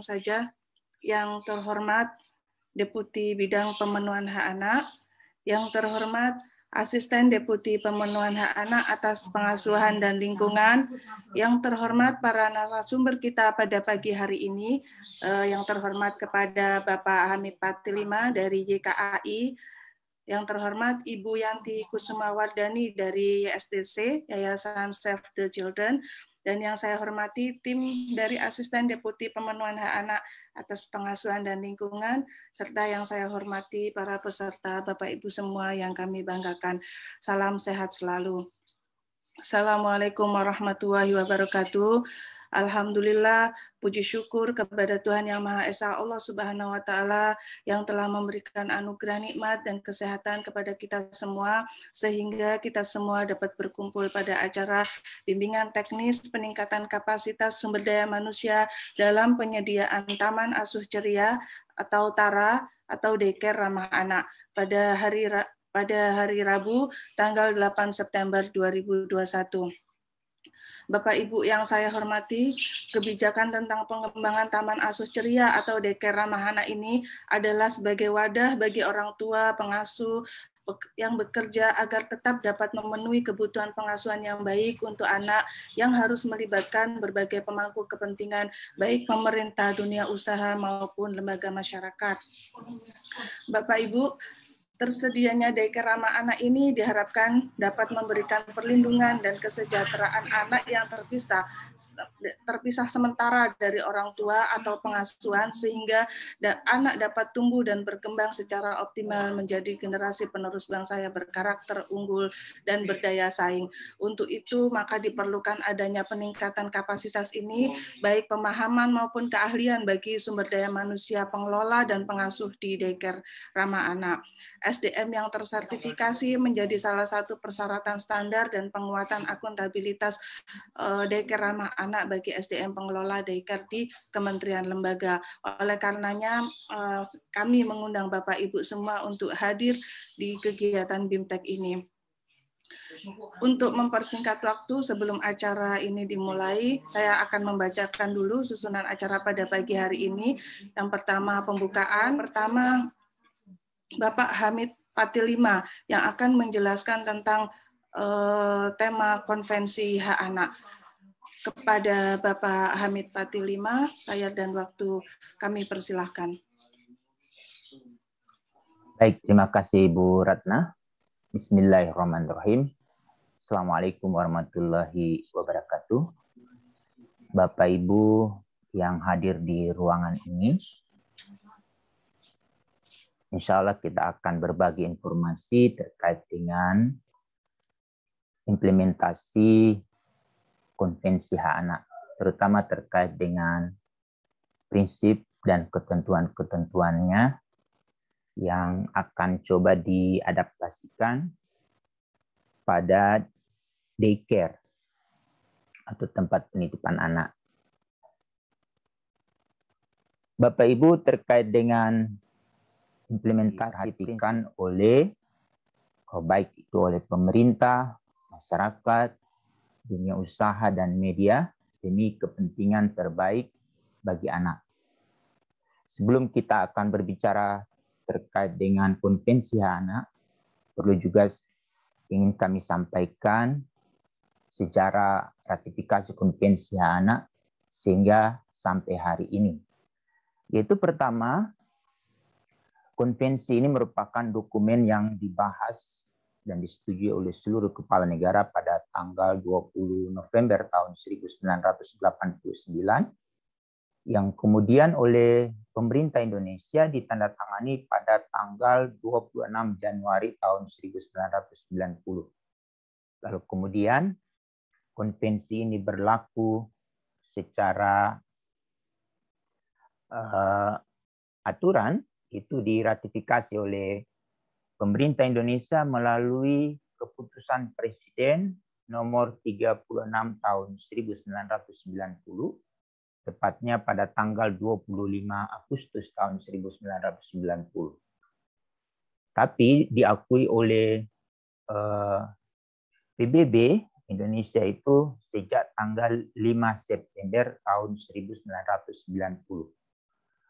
langsung saja. Yang terhormat Deputi Bidang Pemenuhan Hak Anak, yang terhormat Asisten Deputi Pemenuhan Hak Anak atas Pengasuhan dan Lingkungan, yang terhormat para narasumber kita pada pagi hari ini, yang terhormat kepada Bapak Hamid Patilima dari YKAI, yang terhormat Ibu Yanti Kusumawardani dari YSDC, Yayasan Save the Children, dan yang saya hormati tim dari Asisten Deputi Pemenuhan Hak Anak atas Pengasuhan dan Lingkungan, serta yang saya hormati para peserta Bapak Ibu semua yang kami banggakan. Salam sehat selalu. Assalamualaikum warahmatullahi wabarakatuh. Alhamdulillah, puji syukur kepada Tuhan Yang Maha Esa Allah Subhanahu wa Ta'ala yang telah memberikan anugerah nikmat dan kesehatan kepada kita semua, sehingga kita semua dapat berkumpul pada acara bimbingan teknis peningkatan kapasitas sumber daya manusia dalam penyediaan Taman Asuh Ceria atau TARA atau Daycare Ramah Anak pada hari Rabu tanggal 8 September 2021. Bapak Ibu yang saya hormati, kebijakan tentang pengembangan Taman Asuh Ceria atau Daycare Ramah Anak ini adalah sebagai wadah bagi orang tua, pengasuh yang bekerja agar tetap dapat memenuhi kebutuhan pengasuhan yang baik untuk anak yang harus melibatkan berbagai pemangku kepentingan, baik pemerintah, dunia usaha, maupun lembaga masyarakat. Bapak Ibu, tersedianya Daycare Ramah Anak ini diharapkan dapat memberikan perlindungan dan kesejahteraan anak yang terpisah sementara dari orang tua atau pengasuhan, sehingga anak dapat tumbuh dan berkembang secara optimal menjadi generasi penerus bangsa yang berkarakter unggul dan berdaya saing. Untuk itu, maka diperlukan adanya peningkatan kapasitas ini, baik pemahaman maupun keahlian bagi sumber daya manusia pengelola dan pengasuh di Daycare Ramah Anak. SDM yang tersertifikasi menjadi salah satu persyaratan standar dan penguatan akuntabilitas Daycare Ramah Anak bagi SDM pengelola Daycare di kementerian lembaga. Oleh karenanya, kami mengundang Bapak Ibu semua untuk hadir di kegiatan BIMTEK ini. Untuk mempersingkat waktu sebelum acara ini dimulai, saya akan membacakan dulu susunan acara pada pagi hari ini. Yang pertama pembukaan, Bapak Hamid Patilima yang akan menjelaskan tentang tema konvensi hak anak. Kepada Bapak Hamid Patilima, layar dan waktu kami persilahkan. Baik, terima kasih Bu Ratna. Bismillahirrahmanirrahim. Assalamualaikum warahmatullahi wabarakatuh. Bapak Ibu yang hadir di ruangan ini, insya Allah kita akan berbagi informasi terkait dengan implementasi konvensi hak anak, terutama terkait dengan prinsip dan ketentuan-ketentuannya yang akan coba diadaptasikan pada daycare atau tempat penitipan anak. Bapak Ibu, terkait dengan implementasi diperhatikan oleh baik itu oleh pemerintah, masyarakat, dunia usaha dan media demi kepentingan terbaik bagi anak. Sebelum kita akan berbicara terkait dengan konvensi hak anak, perlu juga ingin kami sampaikan sejarah ratifikasi konvensi hak anak sehingga sampai hari ini. Yaitu pertama, konvensi ini merupakan dokumen yang dibahas dan disetujui oleh seluruh kepala negara pada tanggal 20 November tahun 1989, yang kemudian oleh pemerintah Indonesia ditandatangani pada tanggal 26 Januari tahun 1990. Lalu kemudian konvensi ini berlaku secara aturan, itu diratifikasi oleh pemerintah Indonesia melalui keputusan Presiden nomor 36 tahun 1990, tepatnya pada tanggal 25 Agustus tahun 1990. Tapi diakui oleh PBB Indonesia itu sejak tanggal 5 September tahun 1990.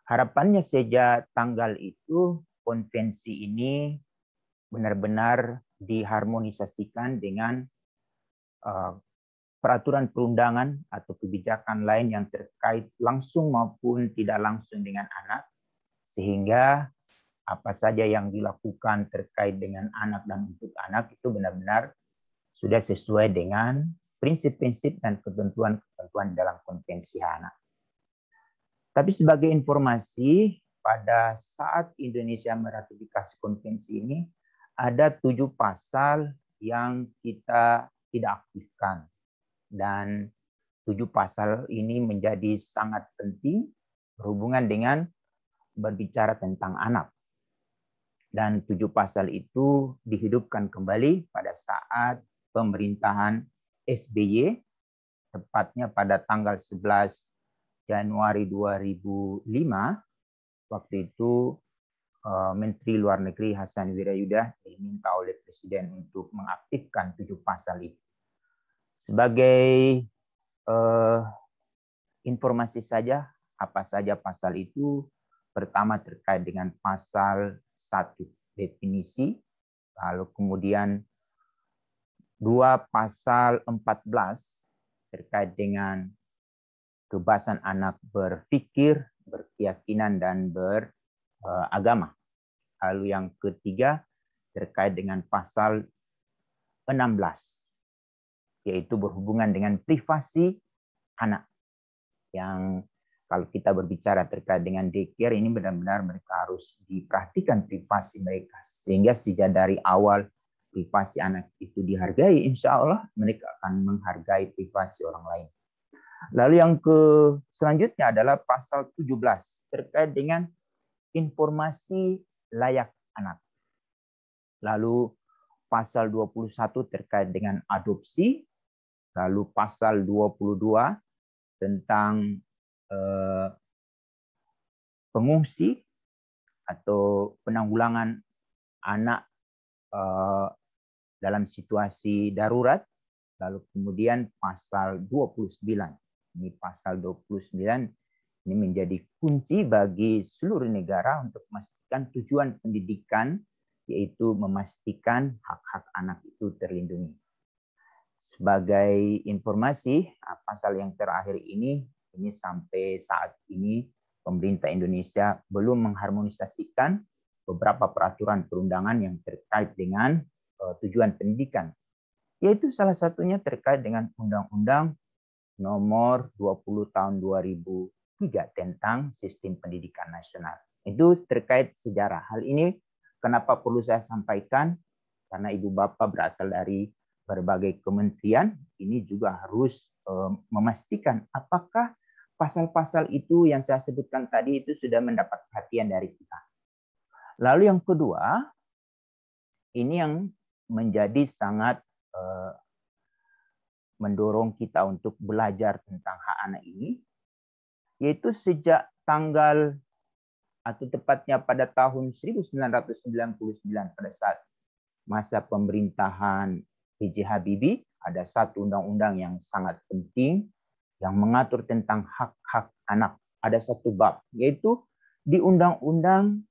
Harapannya sejak tanggal itu konvensi ini benar-benar diharmonisasikan dengan peraturan perundangan atau kebijakan lain yang terkait langsung maupun tidak langsung dengan anak, sehingga apa saja yang dilakukan terkait dengan anak dan untuk anak itu benar-benar sudah sesuai dengan prinsip-prinsip dan ketentuan-ketentuan dalam konvensi hak anak. Tapi sebagai informasi, pada saat Indonesia meratifikasi konvensi ini, ada 7 pasal yang kita tidak aktifkan. Dan 7 pasal ini menjadi sangat penting berhubungan dengan berbicara tentang anak. Dan 7 pasal itu dihidupkan kembali pada saat pemerintahan SBY, tepatnya pada tanggal 11 Januari 2005, waktu itu Menteri Luar Negeri Hassan Wirayuda diminta oleh Presiden untuk mengaktifkan 7 pasal itu. Sebagai informasi saja, apa saja pasal itu? Pertama terkait dengan pasal 1 definisi, lalu kemudian 2 pasal 14 terkait dengan kebebasan anak berpikir, berkeyakinan, dan beragama. Lalu yang ketiga terkait dengan pasal 16, yaitu berhubungan dengan privasi anak. Yang kalau kita berbicara terkait dengan daycare, ini benar-benar mereka harus diperhatikan privasi mereka. Sehingga sejak dari awal privasi anak itu dihargai, insya Allah mereka akan menghargai privasi orang lain. Lalu yang selanjutnya adalah pasal 17 terkait dengan informasi layak anak. Lalu pasal 21 terkait dengan adopsi. Lalu pasal 22 tentang pengungsi atau penanggulangan anak dalam situasi darurat. Lalu kemudian pasal 29. Ini pasal 29 ini menjadi kunci bagi seluruh negara untuk memastikan tujuan pendidikan, yaitu memastikan hak-hak anak itu terlindungi. Sebagai informasi, pasal yang terakhir ini sampai saat ini pemerintah Indonesia belum mengharmonisasikan beberapa peraturan perundangan yang terkait dengan tujuan pendidikan. Yaitu salah satunya terkait dengan Undang-Undang Nomor 20 Tahun 2003 tentang Sistem Pendidikan Nasional. Itu terkait sejarah. Hal ini kenapa perlu saya sampaikan? Karena ibu bapak berasal dari berbagai kementerian, ini juga harus memastikan apakah pasal-pasal itu yang saya sebutkan tadi itu sudah mendapat perhatian dari kita. Lalu yang kedua, ini yang menjadi sangat mendorong kita untuk belajar tentang hak anak ini, yaitu sejak tanggal atau tepatnya pada tahun 1999 pada saat masa pemerintahan B.J. Habibie, ada satu undang-undang yang sangat penting yang mengatur tentang hak-hak anak. Ada satu bab, yaitu di Undang-Undang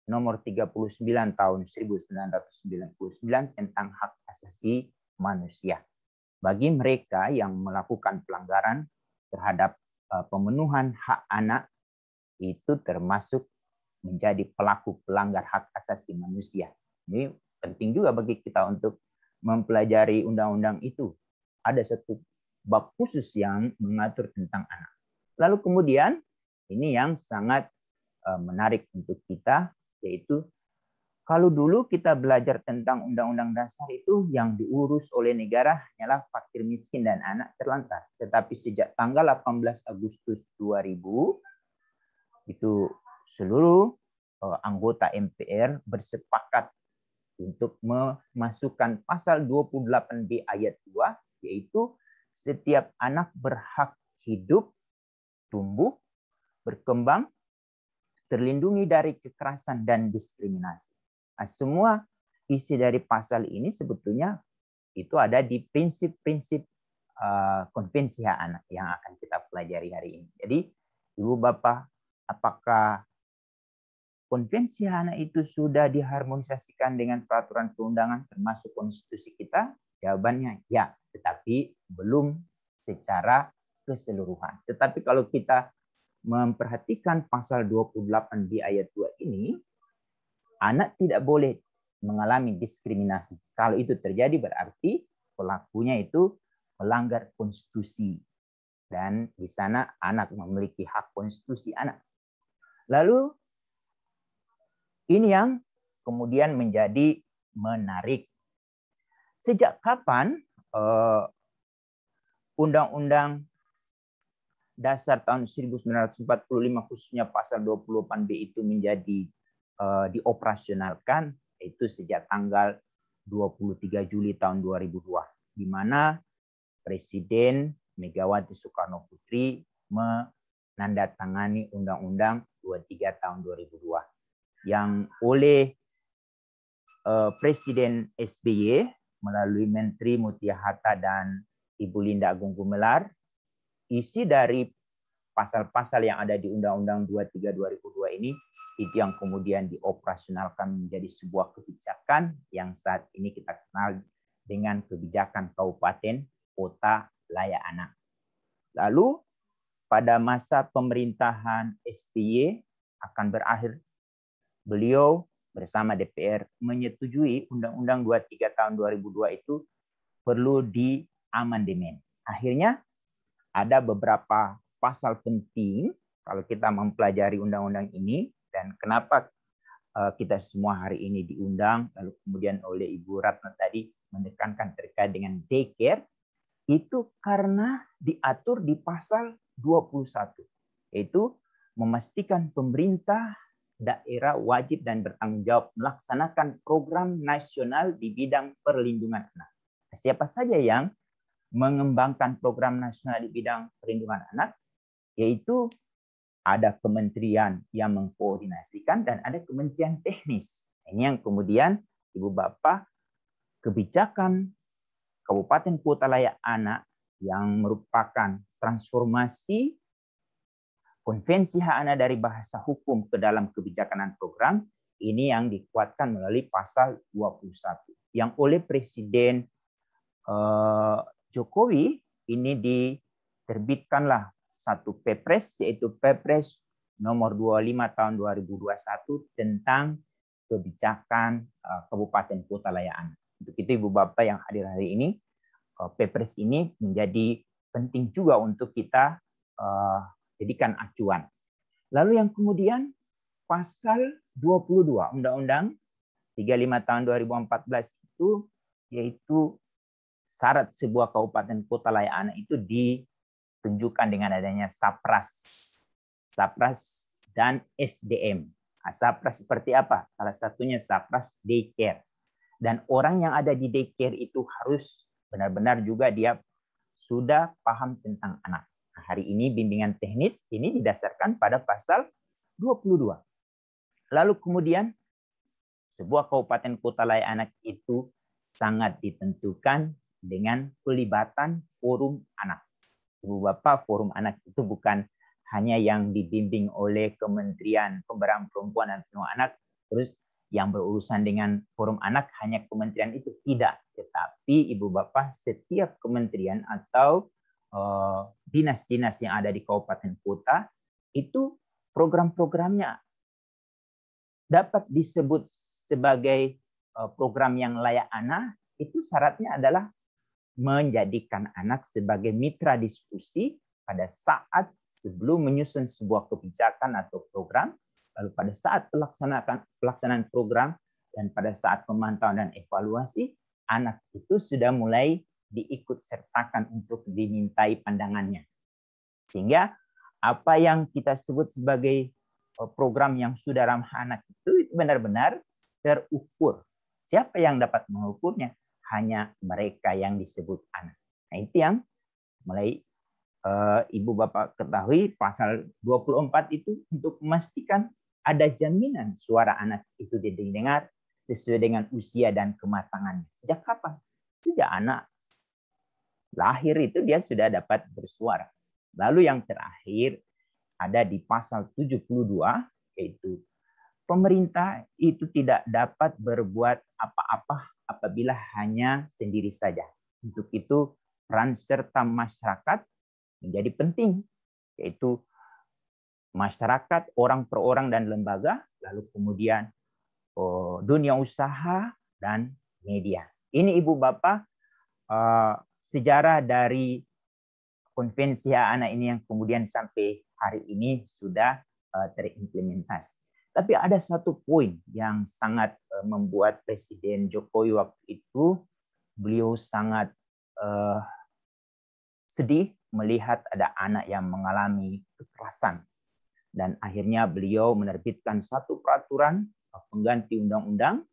Nomor 39 Tahun 1999 tentang hak asasi manusia. Bagi mereka yang melakukan pelanggaran terhadap pemenuhan hak anak, itu termasuk menjadi pelaku pelanggar hak asasi manusia. Ini penting juga bagi kita untuk mempelajari undang-undang itu. Ada satu bab khusus yang mengatur tentang anak. Lalu kemudian, ini yang sangat menarik untuk kita, yaitu kalau dulu kita belajar tentang Undang-Undang Dasar itu yang diurus oleh negara hanyalah fakir miskin dan anak terlantar. Tetapi sejak tanggal 18 Agustus 2000, itu seluruh anggota MPR bersepakat untuk memasukkan pasal 28B ayat 2, yaitu setiap anak berhak hidup, tumbuh, berkembang, terlindungi dari kekerasan dan diskriminasi. Nah, semua isi dari pasal ini sebetulnya itu ada di prinsip-prinsip konvensi hak anak yang akan kita pelajari hari ini. Jadi, Ibu Bapak, apakah konvensi anak itu sudah diharmonisasikan dengan peraturan perundangan termasuk konstitusi kita? Jawabannya ya, tetapi belum secara keseluruhan. Tetapi kalau kita memperhatikan pasal 28 di ayat 2 ini, anak tidak boleh mengalami diskriminasi. Kalau itu terjadi berarti pelakunya itu melanggar konstitusi. Dan di sana anak memiliki hak konstitusi anak. Lalu ini yang kemudian menjadi menarik. Sejak kapan Undang-Undang Dasar tahun 1945 khususnya pasal 28B itu menjadi dioperasionalkan? Itu sejak tanggal 23 Juli tahun 2002, di mana Presiden Megawati Soekarno Putri menandatangani Undang-Undang 23 tahun 2002 yang oleh Presiden SBY melalui Menteri Mutia Hatta dan Ibu Linda Agung Gumelar. Isi dari pasal-pasal yang ada di Undang-Undang 23 2002 ini itu yang kemudian dioperasionalkan menjadi sebuah kebijakan yang saat ini kita kenal dengan kebijakan Kabupaten Kota Layak Anak. Lalu pada masa pemerintahan SBY akan berakhir, beliau bersama DPR menyetujui Undang-Undang 23 tahun 2002 itu perlu diamandemen. Akhirnya ada beberapa pasal penting kalau kita mempelajari undang-undang ini, dan kenapa kita semua hari ini diundang, lalu kemudian oleh Ibu Ratna tadi menekankan terkait dengan daycare, itu karena diatur di pasal 21, yaitu memastikan pemerintah daerah wajib dan bertanggung jawab melaksanakan program nasional di bidang perlindungan anak. Siapa saja yang mengembangkan program nasional di bidang perlindungan anak, yaitu ada kementerian yang mengkoordinasikan dan ada kementerian teknis. Ini yang kemudian Ibu Bapak, kebijakan Kabupaten Kota Layak Anak yang merupakan transformasi Konvensi Hak Anak dari bahasa hukum ke dalam kebijakan dan program, ini yang dikuatkan melalui pasal 21 yang oleh Presiden Jokowi ini diterbitkanlah satu Perpres, yaitu Perpres nomor 25 tahun 2021 tentang kebijakan Kabupaten Kota Layak Anak. Untuk itu Ibu Bapak yang hadir hari ini, Perpres ini menjadi penting juga untuk kita jadikan acuan. Lalu yang kemudian pasal 22 Undang-Undang 35 tahun 2014 itu, yaitu syarat sebuah kabupaten kota layak anak itu ditunjukkan dengan adanya Sapras dan SDM. Sapras seperti apa? Salah satunya Sapras daycare. Dan orang yang ada di daycare itu harus benar-benar juga dia sudah paham tentang anak. Nah, hari ini bimbingan teknis ini didasarkan pada pasal 22. Lalu kemudian sebuah kabupaten kota layak anak itu sangat ditentukan dengan pelibatan forum anak. Ibu Bapak, forum anak itu bukan hanya yang dibimbing oleh Kementerian Pemberdayaan Perempuan dan Perlindungan Anak, terus yang berurusan dengan forum anak hanya kementerian itu, tidak. Tetapi Ibu Bapak, setiap kementerian atau dinas-dinas yang ada di kabupaten kota itu program-programnya dapat disebut sebagai program yang layak anak. Itu syaratnya adalah menjadikan anak sebagai mitra diskusi pada saat sebelum menyusun sebuah kebijakan atau program, lalu pada saat pelaksanaan program, dan pada saat pemantauan dan evaluasi, anak itu sudah mulai diikut sertakan untuk dimintai pandangannya. Sehingga apa yang kita sebut sebagai program yang sudah ramah anak itu benar-benar terukur. Siapa yang dapat mengukurnya? Hanya mereka yang disebut anak. Nah, itu yang mulai Ibu Bapak ketahui pasal 24 itu untuk memastikan ada jaminan suara anak itu didengar sesuai dengan usia dan kematangannya. Sejak kapan? Sejak anak lahir itu dia sudah dapat bersuara. Lalu yang terakhir ada di pasal 72, yaitu pemerintah itu tidak dapat berbuat apa-apa apabila hanya sendiri saja. Untuk itu peran serta masyarakat menjadi penting, yaitu masyarakat, orang per orang dan lembaga, lalu kemudian dunia usaha dan media. Ini Ibu Bapak sejarah dari konvensi hak anak ini yang kemudian sampai hari ini sudah terimplementasi. Tapi ada satu poin yang sangat membuat Presiden Jokowi waktu itu, beliau sangat sedih melihat ada anak yang mengalami kekerasan. Dan akhirnya beliau menerbitkan satu peraturan pengganti undang-undang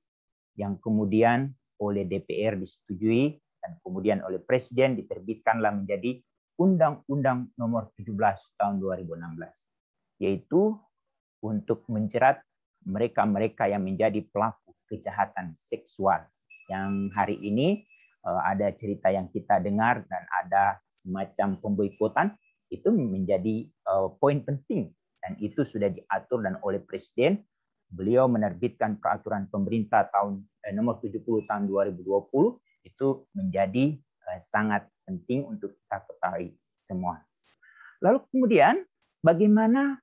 yang kemudian oleh DPR disetujui dan kemudian oleh Presiden diterbitkanlah menjadi Undang-Undang Nomor 17 tahun 2016, yaitu untuk menjerat mereka-mereka yang menjadi pelaku kejahatan seksual. Yang hari ini ada cerita yang kita dengar dan ada semacam pemboikotan, itu menjadi poin penting. Dan itu sudah diatur dan oleh Presiden, beliau menerbitkan peraturan pemerintah tahun nomor 70 tahun 2020, itu menjadi sangat penting untuk kita ketahui semua. Lalu kemudian bagaimana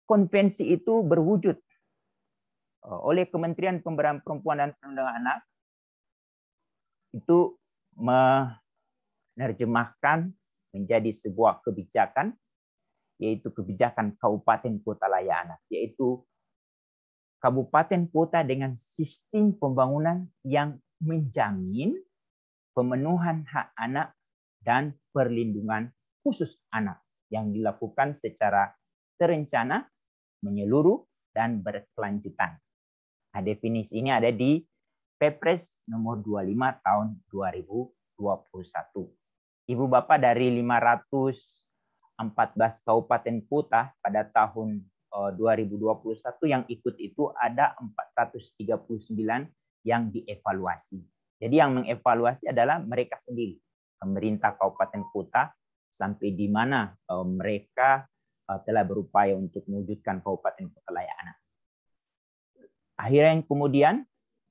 konvensi itu berwujud oleh Kementerian Pemberdayaan Perempuan dan Perlindungan Anak, itu menerjemahkan menjadi sebuah kebijakan, yaitu kebijakan kabupaten kota layak anak, yaitu kabupaten kota dengan sistem pembangunan yang menjamin pemenuhan hak anak dan perlindungan khusus anak yang dilakukan secara terencana, menyeluruh, dan berkelanjutan. Nah, definisi ini ada di Perpres nomor 25 tahun 2021. Ibu Bapak, dari 514 kabupaten kota pada tahun 2021 yang ikut itu ada 439 yang dievaluasi. Jadi yang mengevaluasi adalah mereka sendiri, pemerintah kabupaten kota, sampai di mana mereka telah berupaya untuk mewujudkan kabupaten kota layak anak. Akhirnya kemudian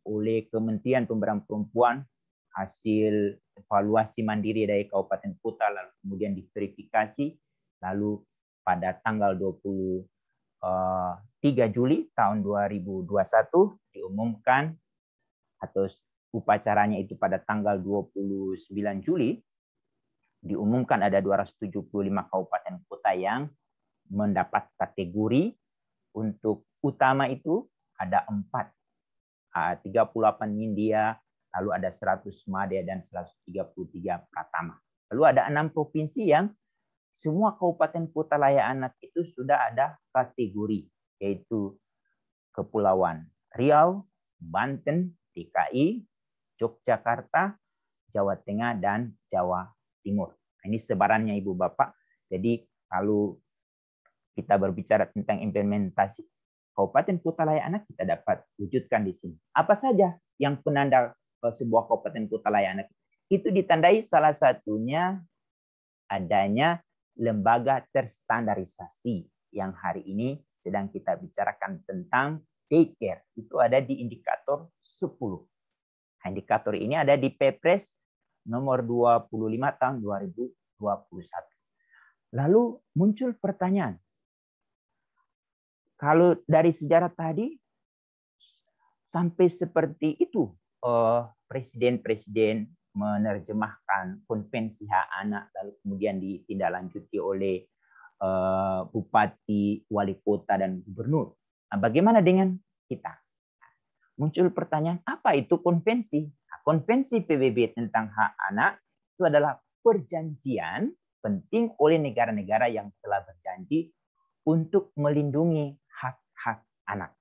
oleh Kementerian Pemberdayaan Perempuan, hasil evaluasi mandiri dari kabupaten kota lalu kemudian diverifikasi, lalu pada tanggal 23 Juli tahun 2021 diumumkan, atau upacaranya itu pada tanggal 29 Juli, diumumkan ada 275 kabupaten kota yang mendapat kategori. Untuk utama itu ada 4, 38 Nindya, lalu ada 100 Madya dan 133 Pratama. Lalu ada 6 provinsi yang semua kabupaten kota layak anak itu sudah ada kategori, yaitu Kepulauan Riau, Banten, DKI, Yogyakarta, Jawa Tengah, dan Jawa Timur. Ini sebarannya Ibu Bapak. Jadi kalau kita berbicara tentang implementasi kabupaten kota layak anak, kita dapat wujudkan di sini. Apa saja yang penanda sebuah kabupaten kota layak anak? Itu ditandai salah satunya adanya lembaga terstandarisasi yang hari ini sedang kita bicarakan tentang daycare. Itu ada di indikator 10. Nah, indikator ini ada di Perpres nomor 25 tahun 2021. Lalu muncul pertanyaan, kalau dari sejarah tadi sampai seperti itu presiden-presiden menerjemahkan konvensi hak anak, lalu kemudian ditindaklanjuti oleh bupati, wali kota, dan gubernur. Nah, bagaimana dengan kita? Muncul pertanyaan, apa itu konvensi? Nah, konvensi PBB tentang hak anak itu adalah perjanjian penting oleh negara-negara yang telah berjanji untuk melindungi hak-hak anak.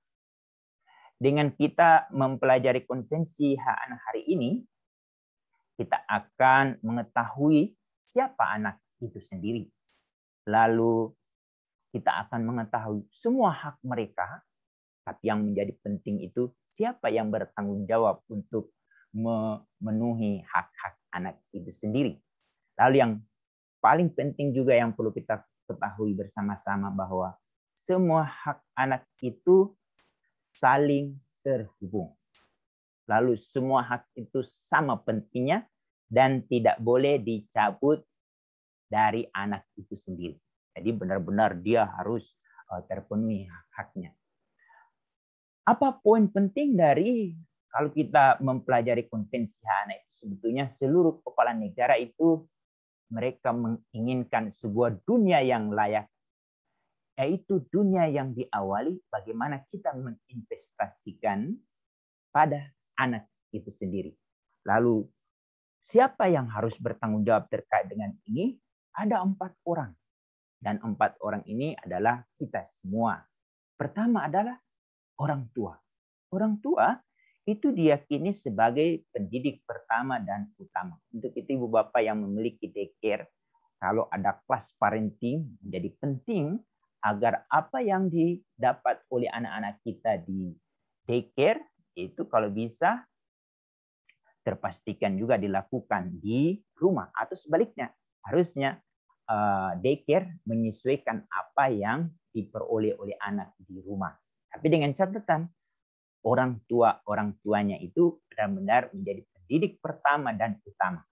Dengan kita mempelajari konvensi hak anak hari ini, kita akan mengetahui siapa anak itu sendiri. Lalu kita akan mengetahui semua hak mereka, tapi yang menjadi penting itu siapa yang bertanggung jawab untuk memenuhi hak-hak anak itu sendiri. Lalu yang paling penting juga yang perlu kita ketahui bersama-sama bahwa semua hak anak itu saling terhubung. Lalu semua hak itu sama pentingnya dan tidak boleh dicabut dari anak itu sendiri. Jadi benar-benar dia harus terpenuhi hak-haknya. Apa poin penting dari kalau kita mempelajari konvensi hak anak itu? Sebetulnya seluruh kepala negara itu mereka menginginkan sebuah dunia yang layak, yaitu dunia yang diawali bagaimana kita menginvestasikan pada anak itu sendiri. Lalu siapa yang harus bertanggung jawab terkait dengan ini? Ada 4 orang. Dan 4 orang ini adalah kita semua. Pertama adalah orang tua. Orang tua itu diyakini sebagai pendidik pertama dan utama. Untuk itu ibu bapak yang memiliki daycare, kalau ada kelas parenting menjadi penting agar apa yang didapat oleh anak-anak kita di daycare itu kalau bisa terpastikan juga dilakukan di rumah, atau sebaliknya harusnya daycare menyesuaikan apa yang diperoleh oleh anak di rumah. Tapi dengan catatan orang tuanya itu benar-benar menjadi pendidik pertama dan utama.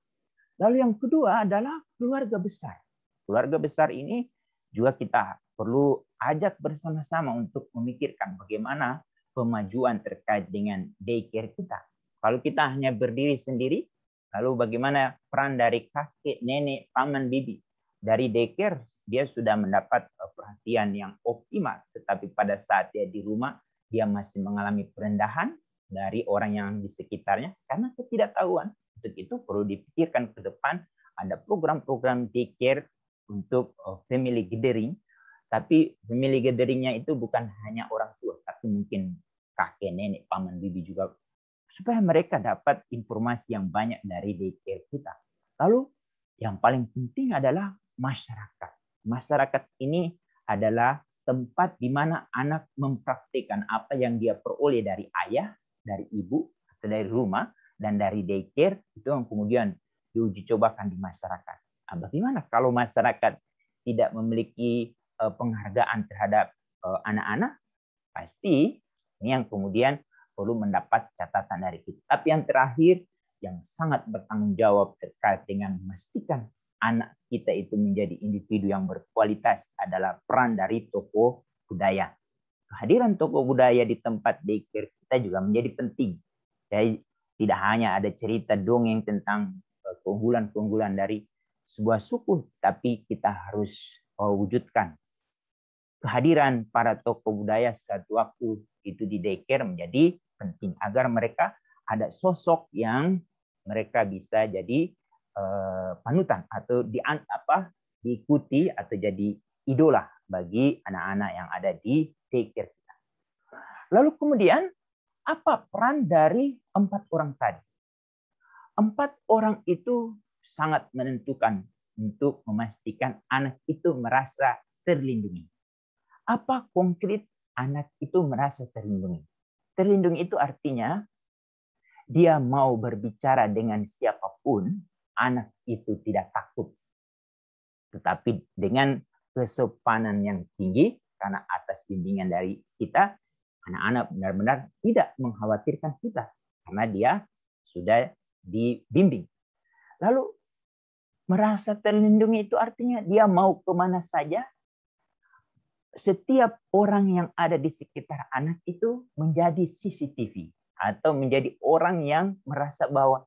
Lalu yang kedua adalah keluarga besar. Keluarga besar ini juga kita perlu ajak bersama-sama untuk memikirkan bagaimana pemajuan terkait dengan daycare kita. Kalau kita hanya berdiri sendiri, lalu bagaimana peran dari kakek, nenek, paman, bibi? Dari daycare, dia sudah mendapat perhatian yang optimal. Tetapi pada saat dia di rumah, dia masih mengalami perendahan dari orang yang di sekitarnya karena ketidaktahuan. Untuk itu perlu dipikirkan ke depan ada program-program daycare untuk family gathering. Tapi family gatheringnya itu bukan hanya orang tua, tapi mungkin kakek, nenek, paman, bibi juga, supaya mereka dapat informasi yang banyak dari daycare kita. Lalu yang paling penting adalah masyarakat. Masyarakat ini adalah tempat di mana anak mempraktikkan apa yang dia peroleh dari ayah, dari ibu, atau dari rumah, dan dari daycare, itu yang kemudian diuji cobakan di masyarakat. Nah, bagaimana kalau masyarakat tidak memiliki penghargaan terhadap anak-anak? Pasti ini yang kemudian perlu mendapat catatan dari kita. Tapi yang terakhir, yang sangat bertanggung jawab terkait dengan memastikan anak kita itu menjadi individu yang berkualitas adalah peran dari tokoh budaya. Kehadiran tokoh budaya di tempat daycare kita juga menjadi penting. Jadi tidak hanya ada cerita dongeng tentang keunggulan-keunggulan dari sebuah suku, tapi kita harus wujudkan kehadiran para tokoh budaya suatu waktu itu di daycare menjadi penting agar mereka ada sosok yang mereka bisa jadi panutan atau diikuti atau jadi idola bagi anak-anak yang ada di daycare kita. Lalu kemudian apa peran dari 4 orang tadi? 4 orang itu sangat menentukan untuk memastikan anak itu merasa terlindungi. Apa konkret anak itu merasa terlindungi? Terlindungi itu artinya dia mau berbicara dengan siapapun, anak itu tidak takut. Tetapi dengan kesopanan yang tinggi, karena atas bimbingan dari kita, anak-anak benar-benar tidak mengkhawatirkan kita, karena dia sudah dibimbing. Lalu merasa terlindungi itu artinya dia mau kemana saja. Setiap orang yang ada di sekitar anak itu menjadi CCTV atau menjadi orang yang merasa bahwa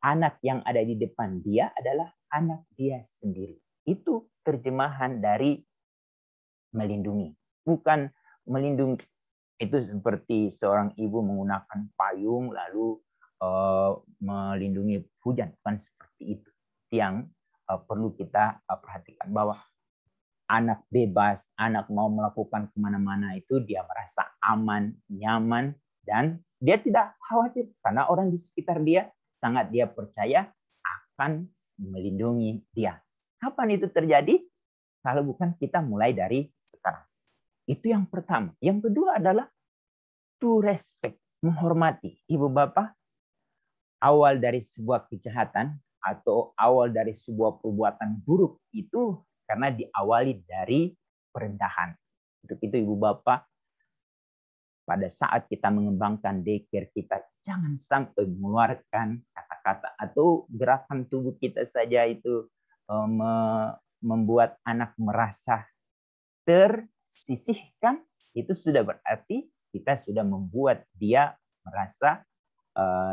anak yang ada di depan dia adalah anak dia sendiri. Itu terjemahan dari melindungi. Bukan melindungi itu seperti seorang ibu menggunakan payung lalu melindungi hujan. Bukan seperti itu. Yang perlu kita perhatikan bahwa anak bebas, anak mau melakukan kemana-mana itu dia merasa aman, nyaman, dan dia tidak khawatir karena orang di sekitar dia sangat dia percaya akan melindungi dia. Kapan itu terjadi? Kalau bukan kita mulai dari sekarang. Itu yang pertama. Yang kedua adalah to respect, menghormati. Ibu bapak, awal dari sebuah kejahatan atau awal dari sebuah perbuatan buruk itu karena diawali dari perendahan. Untuk itu Ibu Bapak, pada saat kita mengembangkan daycare kita, jangan sampai mengeluarkan kata-kata atau gerakan tubuh kita saja itu membuat anak merasa tersisihkan. Itu sudah berarti kita sudah membuat dia merasa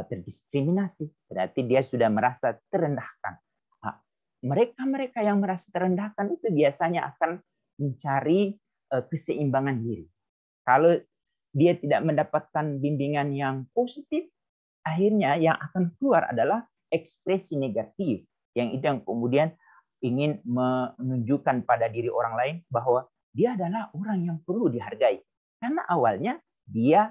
terdiskriminasi. Berarti dia sudah merasa terendahkan. Mereka-mereka yang merasa terendahkan itu biasanya akan mencari keseimbangan diri. Kalau dia tidak mendapatkan bimbingan yang positif, akhirnya yang akan keluar adalah ekspresi negatif. Yang itu yang kemudian ingin menunjukkan pada diri orang lain bahwa dia adalah orang yang perlu dihargai. Karena awalnya dia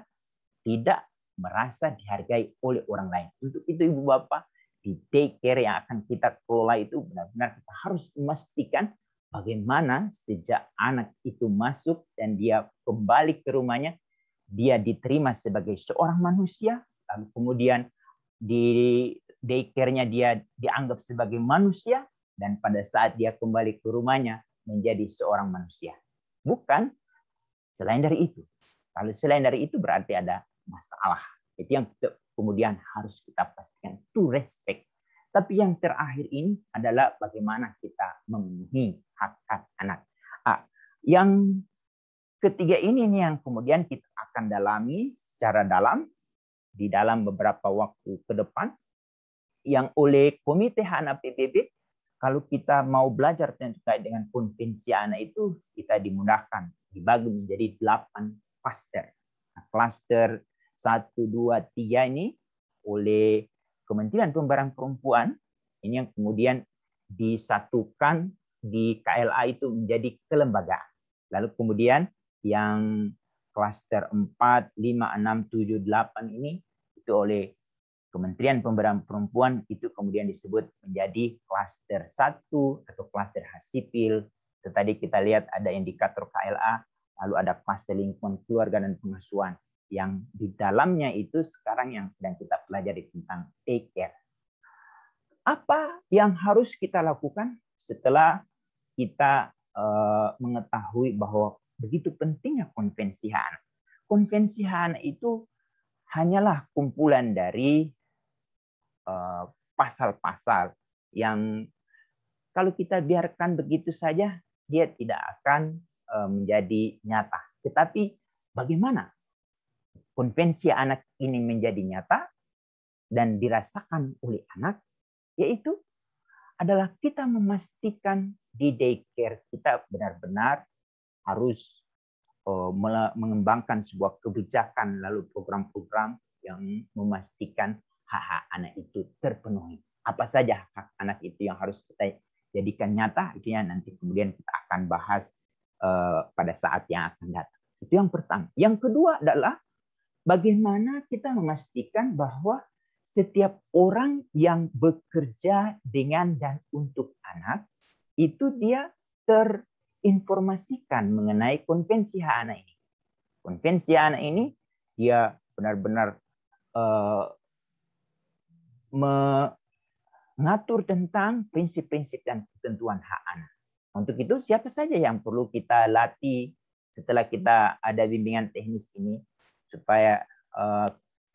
tidak merasa dihargai oleh orang lain. Untuk itu Ibu Bapak, di daycare yang akan kita kelola itu benar-benar kita harus memastikan bagaimana sejak anak itu masuk dan dia kembali ke rumahnya, dia diterima sebagai seorang manusia, lalu kemudian di daycare-nya dia dianggap sebagai manusia, dan pada saat dia kembali ke rumahnya menjadi seorang manusia. Bukan selain dari itu. Kalau selain dari itu berarti ada masalah. Itu yang kemudian harus kita pastikan, to respect. Tapi yang terakhir ini adalah bagaimana kita memenuhi hak-hak anak. Yang ketiga ini yang kemudian kita akan dalami secara dalam di dalam beberapa waktu ke depan, yang oleh Komite Hak Anak PBB, kalau kita mau belajar terkait dengan konvensi anak itu, kita dimudahkan dibagi menjadi 8 klaster. Klaster 1, 2, 3 ini oleh Kementerian Pemberdayaan Perempuan, ini yang kemudian disatukan di KLA itu menjadi kelembagaan. Lalu kemudian yang klaster 4, 5, 6, 7, 8 ini itu oleh Kementerian Pemberdayaan Perempuan, itu kemudian disebut menjadi klaster 1 atau klaster hak sipil. Tadi kita lihat ada indikator KLA, lalu ada klaster lingkungan keluarga dan pengasuhan. Yang di dalamnya itu sekarang yang sedang kita pelajari tentang daycare. Apa yang harus kita lakukan setelah kita mengetahui bahwa begitu pentingnya konvensi hak anak? Konvensi hak anak itu hanyalah kumpulan dari pasal-pasal yang kalau kita biarkan begitu saja, dia tidak akan menjadi nyata. Tetapi bagaimana konvensi anak ini menjadi nyata dan dirasakan oleh anak, yaitu adalah kita memastikan di daycare kita benar-benar harus mengembangkan sebuah kebijakan lalu program-program yang memastikan hak-hak anak itu terpenuhi. Apa saja hak anak itu yang harus kita jadikan nyata, itu yang nanti kemudian kita akan bahas pada saat yang akan datang. Itu yang pertama. Yang kedua adalah bagaimana kita memastikan bahwa setiap orang yang bekerja dengan dan untuk anak, itu dia terinformasikan mengenai konvensi hak anak ini. Konvensi hak anak ini dia benar-benar mengatur tentang prinsip-prinsip dan ketentuan hak anak. Untuk itu siapa saja yang perlu kita latih setelah kita ada bimbingan teknis ini, supaya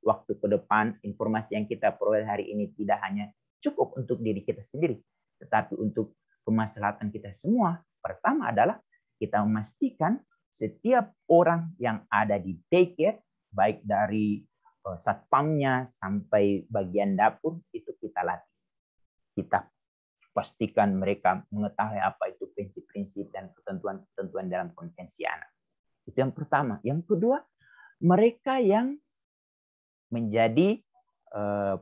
waktu ke depan informasi yang kita peroleh hari ini tidak hanya cukup untuk diri kita sendiri, tetapi untuk kemaslahatan kita semua. Pertama adalah kita memastikan setiap orang yang ada di daycare, baik dari satpamnya sampai bagian dapur, itu kita latih. Kita pastikan mereka mengetahui apa itu prinsip-prinsip dan ketentuan-ketentuan dalam konvensi anak. Itu yang pertama. Yang kedua, mereka yang menjadi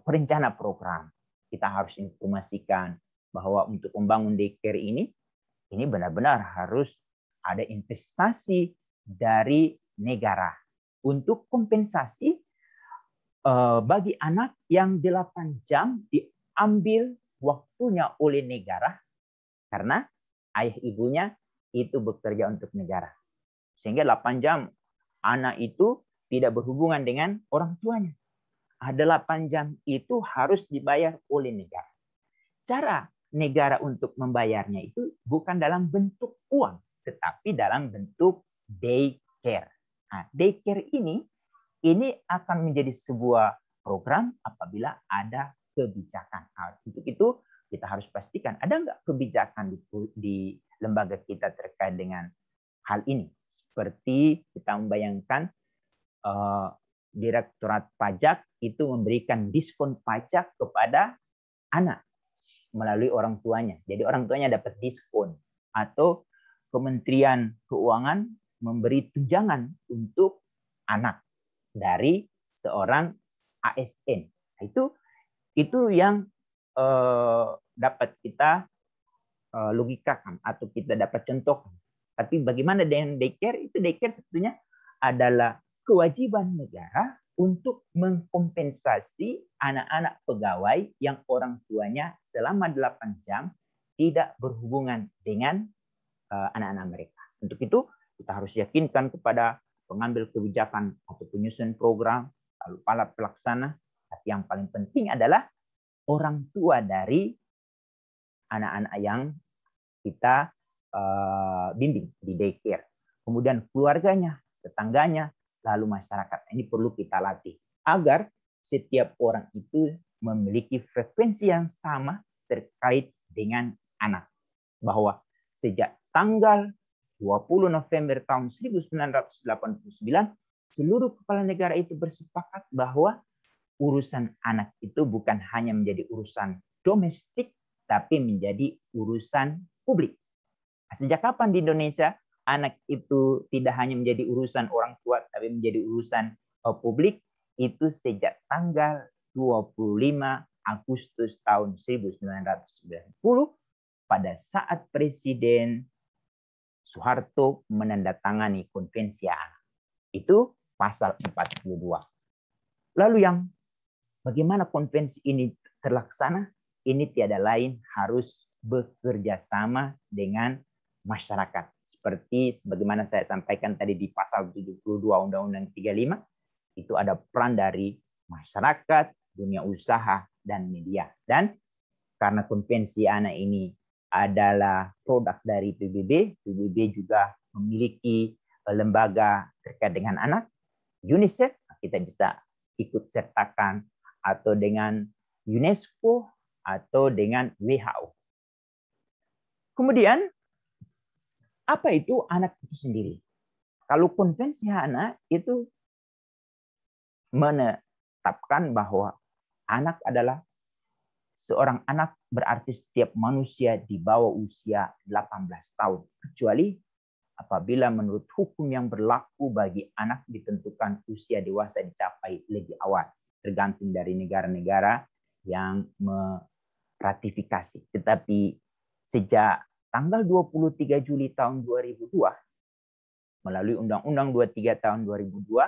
perencana program. Kita harus informasikan bahwa untuk membangun daycare ini benar-benar harus ada investasi dari negara untuk kompensasi bagi anak yang 8 jam diambil waktunya oleh negara karena ayah ibunya itu bekerja untuk negara. Sehingga 8 jam anak itu tidak berhubungan dengan orang tuanya. 8 jam itu harus dibayar oleh negara. Cara negara untuk membayarnya itu bukan dalam bentuk uang, tetapi dalam bentuk daycare. Nah, daycare ini akan menjadi sebuah program apabila ada kebijakan. Nah, untuk itu kita harus pastikan ada nggak kebijakan di lembaga kita terkait dengan hal ini. Seperti kita membayangkan Direktorat Pajak itu memberikan diskon pajak kepada anak melalui orang tuanya. Jadi orang tuanya dapat diskon. Atau Kementerian Keuangan memberi tunjangan untuk anak dari seorang ASN. Itu yang dapat kita logikakan atau kita dapat contohkan. Tapi bagaimana dengan daycare? Itu daycare sebetulnya adalah kewajiban negara untuk mengkompensasi anak-anak pegawai yang orang tuanya selama 8 jam tidak berhubungan dengan anak-anak mereka. Untuk itu, kita harus yakinkan kepada pengambil kebijakan atau penyusun program, lalu para pelaksana. Tapi yang paling penting adalah orang tua dari anak-anak yang kita bimbing di daycare. Kemudian keluarganya, tetangganya, lalu masyarakat. Ini perlu kita latih agar setiap orang itu memiliki frekuensi yang sama terkait dengan anak. Bahwa sejak tanggal 20 November tahun 1989, seluruh kepala negara itu bersepakat bahwa urusan anak itu bukan hanya menjadi urusan domestik, tapi menjadi urusan publik. Sejak kapan di Indonesia anak itu tidak hanya menjadi urusan orang tua, tapi menjadi urusan publik? Itu sejak tanggal 25 Agustus tahun 1990 pada saat Presiden Soeharto menandatangani Konvensi Anak. Itu pasal 42. Lalu bagaimana konvensi ini terlaksana? Ini tiada lain harus bekerja sama dengan masyarakat. Seperti sebagaimana saya sampaikan tadi di pasal 72 Undang-Undang 35, itu ada peran dari masyarakat, dunia usaha, dan media. Dan karena Konvensi Anak ini adalah produk dari PBB, PBB juga memiliki lembaga terkait dengan anak, UNICEF, kita bisa ikut sertakan, atau dengan UNESCO, atau dengan WHO. Kemudian, apa itu anak itu sendiri? Kalau Konvensi Anak itu menetapkan bahwa anak adalah seorang anak berarti setiap manusia di bawah usia 18 tahun. Kecuali apabila menurut hukum yang berlaku bagi anak ditentukan usia dewasa dicapai lebih awal. Tergantung dari negara-negara yang meratifikasi. Tetapi sejak tanggal 23 Juli tahun 2002, melalui Undang-Undang 23 tahun 2002,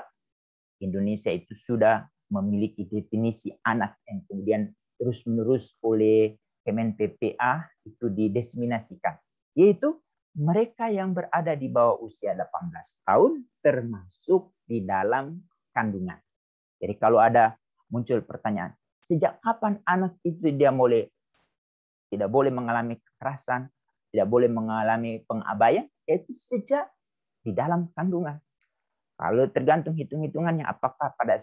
Indonesia itu sudah memiliki definisi anak yang kemudian terus-menerus oleh Kemen PPA itu dideterminasikan, yaitu mereka yang berada di bawah usia 18 tahun termasuk di dalam kandungan. Jadi kalau ada muncul pertanyaan, sejak kapan anak itu dia tidak boleh mengalami kekerasan, tidak boleh mengalami pengabaian, yaitu sejak di dalam kandungan. Kalau tergantung hitung-hitungannya, apakah pada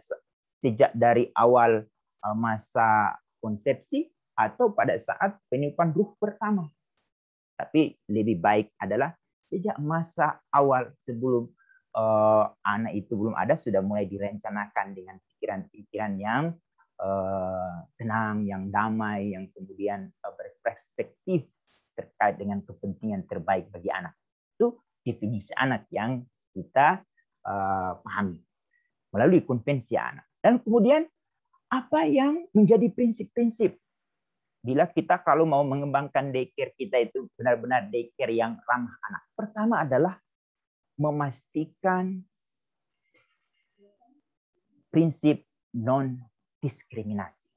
sejak dari awal masa konsepsi atau pada saat peniupan ruh pertama. Tapi lebih baik adalah sejak masa awal sebelum anak itu belum ada, sudah mulai direncanakan dengan pikiran-pikiran yang tenang, yang damai, yang kemudian berperspektif terkait dengan kepentingan terbaik bagi anak. Itu definisi anak yang kita pahami melalui Konvensi Anak. Dan kemudian apa yang menjadi prinsip-prinsip bila kita kalau mau mengembangkan daycare kita itu benar-benar daycare yang ramah anak. Pertama adalah memastikan prinsip non-diskriminasi.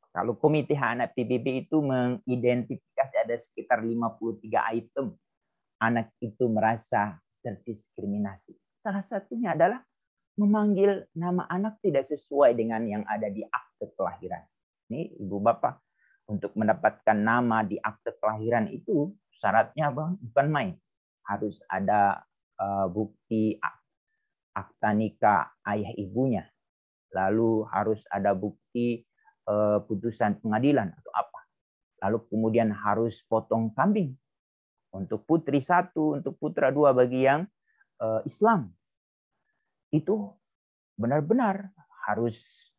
Kalau Komite Hak Anak PBB itu mengidentifikasi ada sekitar 53 item anak itu merasa terdiskriminasi. Salah satunya adalah memanggil nama anak tidak sesuai dengan yang ada di akte kelahiran. Ini Ibu Bapak, untuk mendapatkan nama di akte kelahiran itu syaratnya bukan main. Harus ada bukti akta nikah ayah ibunya. Lalu harus ada bukti putusan pengadilan atau apa. Lalu kemudian harus potong kambing untuk putri 1, untuk putra 2 bagi yang Islam. Itu benar-benar harus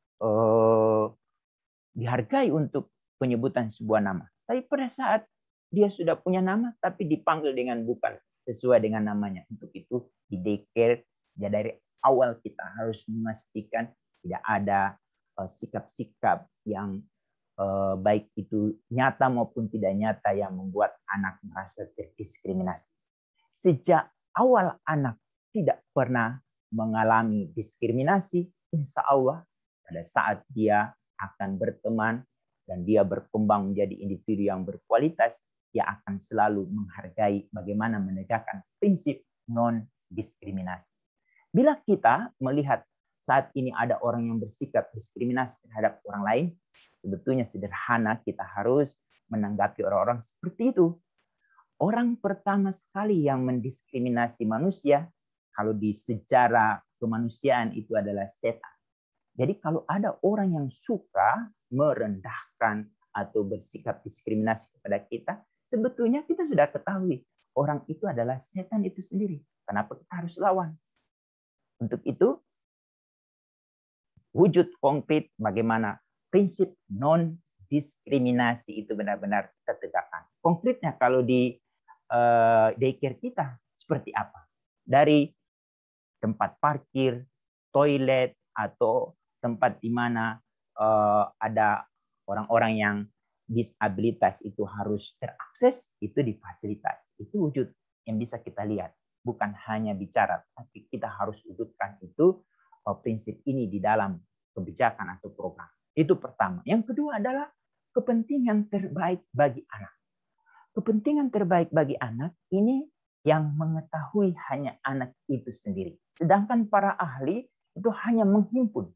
dihargai untuk penyebutan sebuah nama. Tapi pada saat dia sudah punya nama, tapi dipanggil dengan bukan sesuai dengan namanya. Untuk itu di daycare sejak dari awal kita harus memastikan tidak ada sikap-sikap yang baik itu nyata maupun tidak nyata yang membuat anak merasa terdiskriminasi. Sejak awal anak tidak pernah mengalami diskriminasi, insya Allah pada saat dia akan berteman dan dia berkembang menjadi individu yang berkualitas, dia akan selalu menghargai bagaimana menegakkan prinsip non-diskriminasi. Bila kita melihat saat ini ada orang yang bersikap diskriminasi terhadap orang lain, sebetulnya sederhana kita harus menanggapi orang-orang seperti itu. Orang pertama sekali yang mendiskriminasi manusia, kalau di sejarah kemanusiaan itu adalah setan. Jadi kalau ada orang yang suka merendahkan atau bersikap diskriminasi kepada kita, sebetulnya kita sudah ketahui orang itu adalah setan itu sendiri. Kenapa kita harus lawan? Untuk itu, wujud konkret bagaimana prinsip non-diskriminasi itu benar-benar tertegakkan. Konkretnya kalau di daycare kita seperti apa? Dari tempat parkir, toilet, atau tempat di mana ada orang-orang yang disabilitas itu harus terakses, itu difasilitasi. Itu wujud yang bisa kita lihat. Bukan hanya bicara, tapi kita harus wujudkan itu prinsip ini di dalam kebijakan atau program. Itu pertama. Yang kedua adalah kepentingan terbaik bagi anak. Kepentingan terbaik bagi anak ini yang mengetahui hanya anak itu sendiri. Sedangkan para ahli itu hanya menghimpun.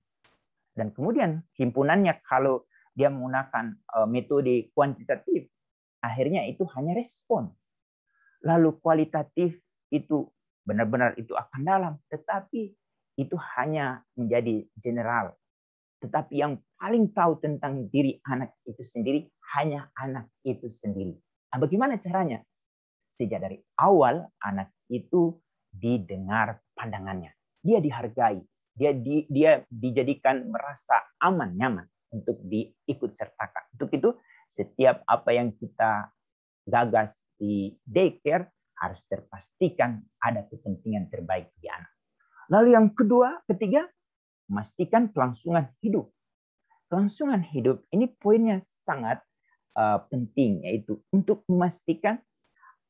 Dan kemudian himpunannya kalau dia menggunakan metode kuantitatif, akhirnya itu hanya respon. Lalu kualitatif itu benar-benar itu akan dalam, tetapi itu hanya menjadi general. Tetapi yang paling tahu tentang diri anak itu sendiri hanya anak itu sendiri. Nah, bagaimana caranya? Sejak dari awal anak itu didengar pandangannya, dia dihargai, dia dijadikan merasa aman, nyaman untuk diikut sertakan. Untuk itu setiap apa yang kita gagas di daycare harus terpastikan ada kepentingan terbaik bagi anak. Lalu yang ketiga, memastikan kelangsungan hidup. Kelangsungan hidup ini poinnya sangat penting, yaitu untuk memastikan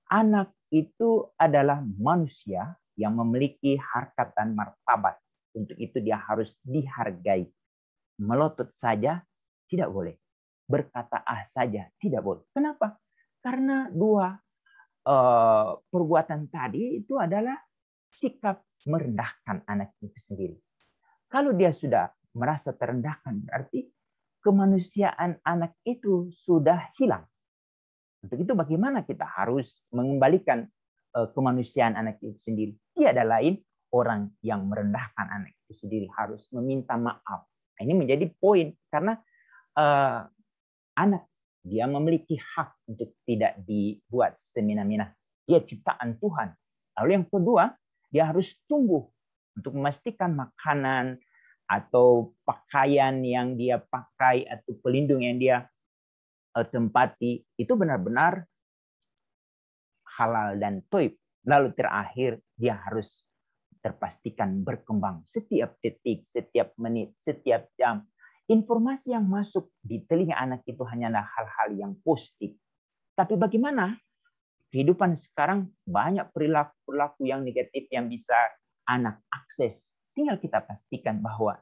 anak itu adalah manusia yang memiliki harkat dan martabat. Untuk itu dia harus dihargai. Melotot saja tidak boleh. Berkata saja tidak boleh. Kenapa? Karena dua perbuatan tadi itu adalah sikap merendahkan anak itu sendiri. Kalau dia sudah merasa terendahkan, berarti kemanusiaan anak itu sudah hilang. Untuk itu bagaimana kita harus mengembalikan kemanusiaan anak itu sendiri? Tiada lain orang yang merendahkan anak itu sendiri harus meminta maaf. Nah, ini menjadi poin karena anak dia memiliki hak untuk tidak dibuat semena-mena. Dia ciptaan Tuhan. Lalu yang kedua, dia harus tumbuh untuk memastikan makanan atau pakaian yang dia pakai atau pelindung yang dia tempati itu benar-benar halal dan thayyib. Lalu terakhir dia harus terpastikan berkembang setiap detik, setiap menit, setiap jam. Informasi yang masuk di telinga anak itu hanyalah hal-hal yang positif. Tapi bagaimana kehidupan sekarang banyak perilaku yang negatif yang bisa anak akses. Tinggal kita pastikan bahwa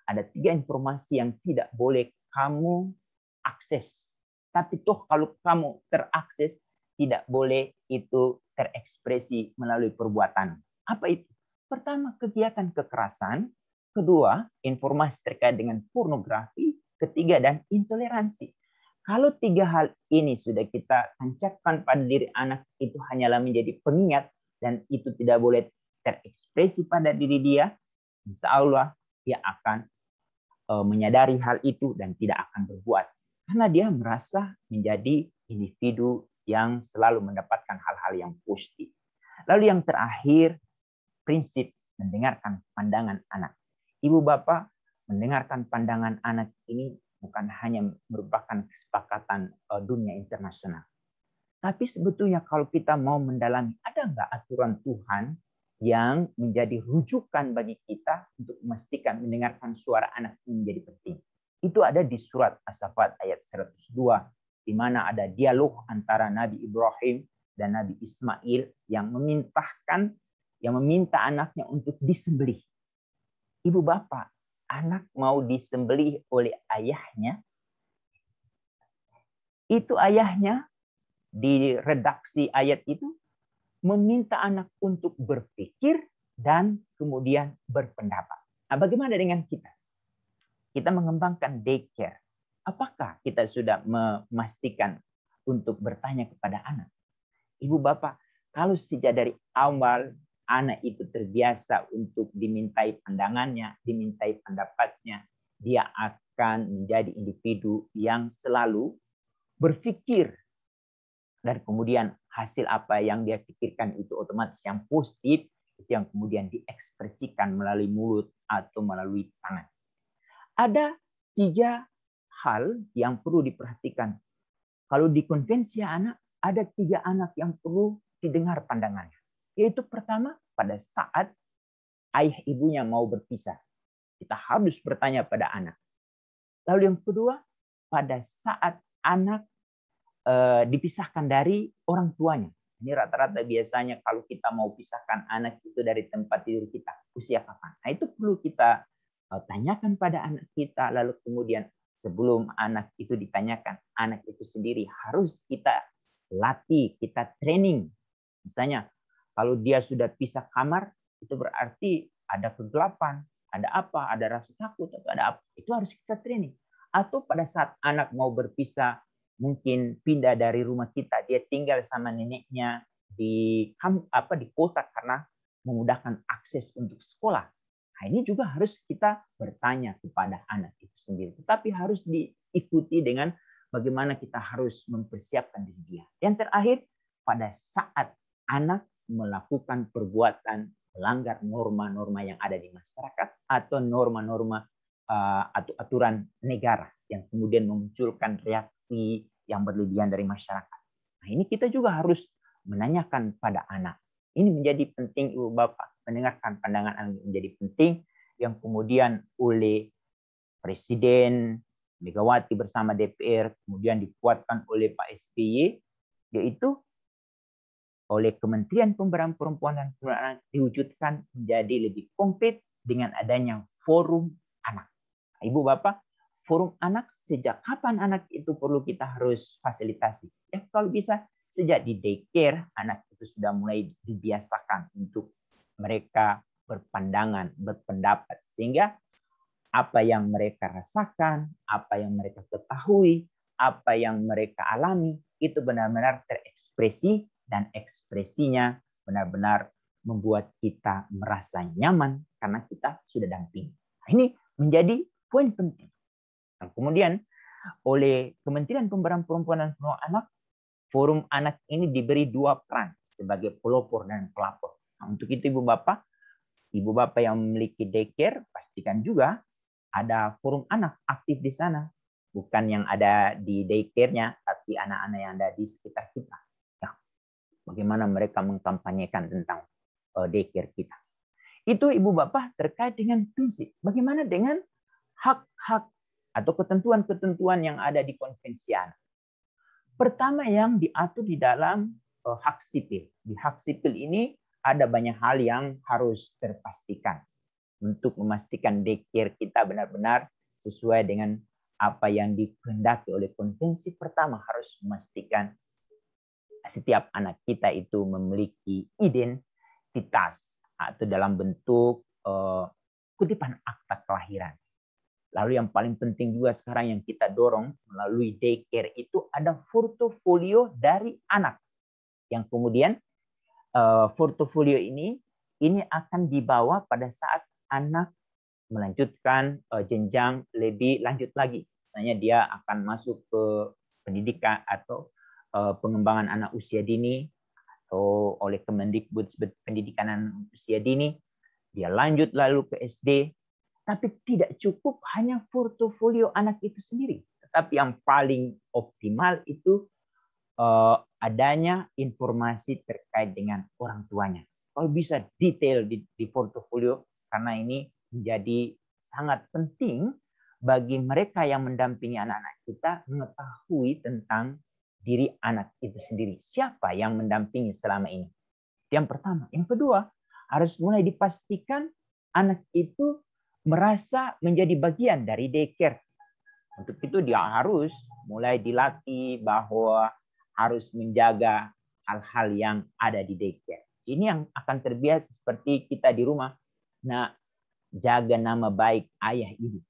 ada 3 informasi yang tidak boleh kamu akses. Tapi toh kalau kamu terakses, tidak boleh itu terekspresi melalui perbuatan. Apa itu? Pertama, kegiatan kekerasan. Kedua, informasi terkait dengan pornografi. Ketiga, dan intoleransi. Kalau 3 hal ini sudah kita tancapkan pada diri anak, itu hanyalah menjadi pengingat dan itu tidak boleh terekspresi pada diri dia, insya Allah dia akan menyadari hal itu dan tidak akan berbuat. Karena dia merasa menjadi individu yang selalu mendapatkan hal-hal yang positif. Lalu yang terakhir, prinsip mendengarkan pandangan anak. Ibu bapak mendengarkan pandangan anak ini bukan hanya merupakan kesepakatan dunia internasional. Tapi sebetulnya kalau kita mau mendalami, ada nggak aturan Tuhan yang menjadi rujukan bagi kita untuk memastikan mendengarkan suara anak ini menjadi penting. Itu ada di surat As-Saffat ayat 102, di mana ada dialog antara Nabi Ibrahim dan Nabi Ismail yang meminta anaknya untuk disembelih. Ibu bapak, anak mau disembelih oleh ayahnya, itu ayahnya di redaksi ayat itu meminta anak untuk berpikir dan kemudian berpendapat. Nah, bagaimana dengan kita? Kita mengembangkan daycare. Apakah kita sudah memastikan untuk bertanya kepada anak? Ibu bapak, kalau sejak dari awal anak itu terbiasa untuk dimintai pandangannya, dimintai pendapatnya, dia akan menjadi individu yang selalu berpikir dan kemudian hasil apa yang dia pikirkan itu otomatis yang positif, itu yang kemudian diekspresikan melalui mulut atau melalui tangan. Ada 3 hal yang perlu diperhatikan. Kalau di konvensi anak, ada 3 anak yang perlu didengar pandangannya. Yaitu pertama, pada saat ayah ibunya mau berpisah. Kita harus bertanya pada anak. Lalu yang kedua, pada saat anak dipisahkan dari orang tuanya. Ini rata-rata biasanya kalau kita mau pisahkan anak itu dari tempat tidur kita, usia kapan? Nah, itu perlu kita tanyakan pada anak kita, lalu kemudian sebelum anak itu ditanyakan, anak itu sendiri harus kita latih, kita training. Misalnya, kalau dia sudah pisah kamar, itu berarti ada kegelapan, ada apa, ada rasa takut, atau ada apa. Itu harus kita training. Atau pada saat anak mau berpisah, mungkin pindah dari rumah kita, dia tinggal sama neneknya di kota karena memudahkan akses untuk sekolah. Nah, ini juga harus kita bertanya kepada anak itu sendiri. Tetapi harus diikuti dengan bagaimana kita harus mempersiapkan diri dia. Yang terakhir, pada saat anak melakukan perbuatan melanggar norma-norma yang ada di masyarakat atau norma-norma atau aturan negara yang kemudian memunculkan reaksi yang berlebihan dari masyarakat. Nah, ini kita juga harus menanyakan pada anak. Ini menjadi penting ibu bapak, mendengarkan pandangan anak menjadi penting, yang kemudian oleh Presiden Megawati bersama DPR kemudian dikuatkan oleh Pak SBY, yaitu oleh Kementerian Pemberdayaan Perempuan dan Perlindungan Anak diwujudkan menjadi lebih konkret dengan adanya forum anak. Nah, ibu bapak, forum anak sejak kapan anak itu perlu kita harus fasilitasi? Ya, kalau bisa sejak di daycare anak itu sudah mulai dibiasakan untuk mereka berpandangan, berpendapat, sehingga apa yang mereka rasakan, apa yang mereka ketahui, apa yang mereka alami itu benar-benar terekspresi dan ekspresinya benar-benar membuat kita merasa nyaman karena kita sudah dampingi. Nah, ini menjadi poin penting. Nah, kemudian oleh Kementerian Pemberdayaan Perempuan dan Perlindungan Anak, forum anak ini diberi 2 peran sebagai pelopor dan pelapor. Nah, untuk itu ibu bapak yang memiliki daycare pastikan juga ada forum anak aktif di sana, bukan yang ada di daycare-nya, tapi anak-anak yang ada di sekitar kita. Ya, bagaimana mereka mengkampanyekan tentang daycare kita. Itu ibu bapak terkait dengan prinsip. Bagaimana dengan hak-hak atau ketentuan-ketentuan yang ada di konvensi anak. Pertama yang diatur di dalam hak sipil. Di hak sipil ini ada banyak hal yang harus terpastikan untuk memastikan daycare kita benar-benar sesuai dengan apa yang dikehendaki oleh konvensi. Pertama harus memastikan setiap anak kita itu memiliki identitas atau dalam bentuk kutipan akta kelahiran. Lalu yang paling penting juga sekarang yang kita dorong melalui daycare itu ada portofolio dari anak. Yang kemudian portofolio ini akan dibawa pada saat anak melanjutkan jenjang lebih lanjut lagi. Misalnya dia akan masuk ke pendidikan atau pengembangan anak usia dini atau oleh Kemendikbud pendidikan anak usia dini, dia lanjut lalu ke SD. Tapi tidak cukup hanya portofolio anak itu sendiri. Tetapi yang paling optimal itu adanya informasi terkait dengan orang tuanya. Kalau bisa detail di portofolio, karena ini menjadi sangat penting bagi mereka yang mendampingi anak-anak kita mengetahui tentang diri anak itu sendiri. Siapa yang mendampingi selama ini? Yang pertama. Yang kedua, harus mulai dipastikan anak itu merasa menjadi bagian dari daycare. Untuk itu dia harus mulai dilatih bahwa harus menjaga hal-hal yang ada di daycare. Ini yang akan terbiasa seperti kita di rumah. Nah, jaga nama baik ayah ibu.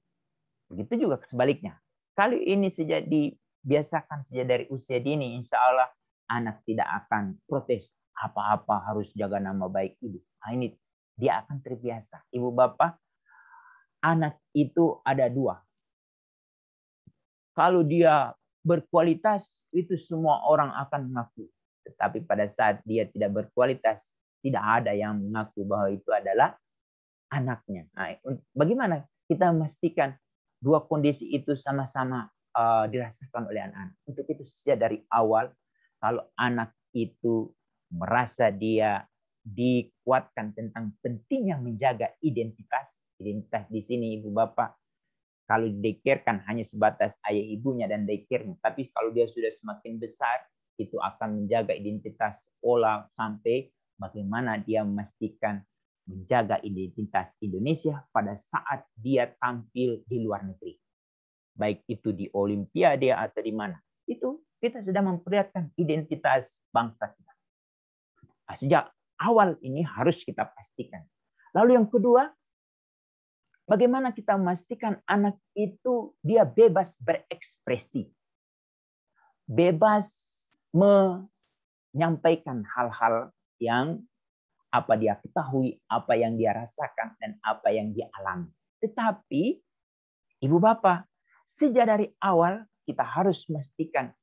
Begitu juga sebaliknya. Kalau ini sejak dibiasakan sejak dari usia dini, insya Allah anak tidak akan protes apa-apa harus jaga nama baik ibu. Nah, ini dia akan terbiasa. Ibu bapak, anak itu ada dua. Kalau dia berkualitas, itu semua orang akan mengaku. Tetapi pada saat dia tidak berkualitas, tidak ada yang mengaku bahwa itu adalah anaknya. Nah, bagaimana kita memastikan dua kondisi itu sama-sama dirasakan oleh anak-anak? Untuk itu sejak dari awal, kalau anak itu merasa dia dikuatkan tentang pentingnya menjaga identitas di sini ibu bapak, kalau di daycare kan hanya sebatas ayah ibunya dan daycare-nya, tapi kalau dia sudah semakin besar, itu akan menjaga identitas sekolah sampai bagaimana dia memastikan menjaga identitas Indonesia pada saat dia tampil di luar negeri. Baik itu di Olimpiade atau di mana. Itu kita sedang memperlihatkan identitas bangsa kita. Nah, sejak awal ini harus kita pastikan. Lalu yang kedua, bagaimana kita memastikan anak itu dia bebas berekspresi. Bebas menyampaikan hal-hal yang apa dia ketahui, apa yang dia rasakan, dan apa yang dia alami. Tetapi, ibu bapak, sejak dari awal kita harus memastikan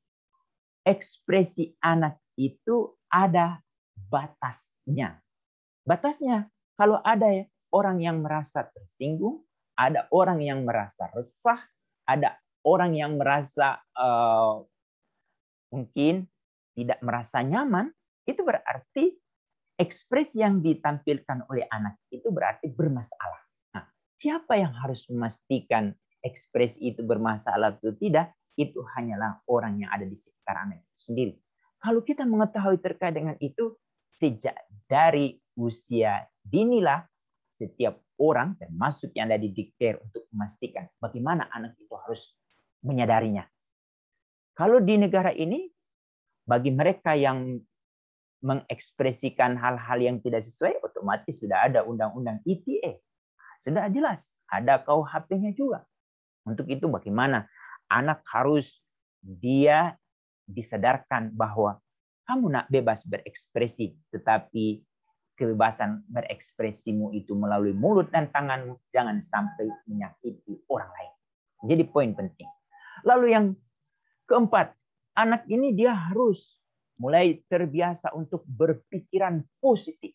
ekspresi anak itu ada batasnya. Batasnya, kalau ada orang yang merasa tersinggung, ada orang yang merasa resah, ada orang yang merasa mungkin tidak merasa nyaman, itu berarti ekspresi yang ditampilkan oleh anak itu berarti bermasalah. Nah, siapa yang harus memastikan ekspresi itu bermasalah atau tidak? Itu hanyalah orang yang ada di sekitar anak itu sendiri. Kalau kita mengetahui terkait dengan itu, sejak dari usia dinilah setiap orang termasuk yang ada di daycare untuk memastikan bagaimana anak itu harus menyadarinya. Kalau di negara ini, bagi mereka yang mengekspresikan hal-hal yang tidak sesuai, otomatis sudah ada undang-undang ITE. Sudah jelas, ada KUHP-nya juga. Untuk itu bagaimana anak harus dia disadarkan bahwa kamu nak bebas berekspresi, tetapi kebebasan berekspresimu itu melalui mulut dan tanganmu, jangan sampai menyakiti orang lain. Jadi poin penting. Lalu yang keempat, anak ini dia harus mulai terbiasa untuk berpikiran positif.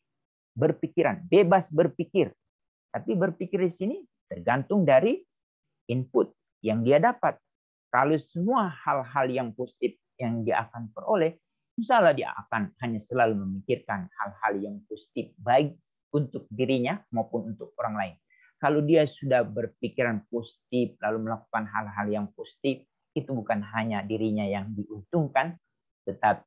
Berpikiran, bebas berpikir. Tapi berpikir di sini tergantung dari input yang dia dapat. Kalau semua hal-hal yang positif yang dia akan peroleh, misalnya dia akan hanya selalu memikirkan hal-hal yang positif, baik untuk dirinya maupun untuk orang lain. Kalau dia sudah berpikiran positif, lalu melakukan hal-hal yang positif, itu bukan hanya dirinya yang diuntungkan, tetapi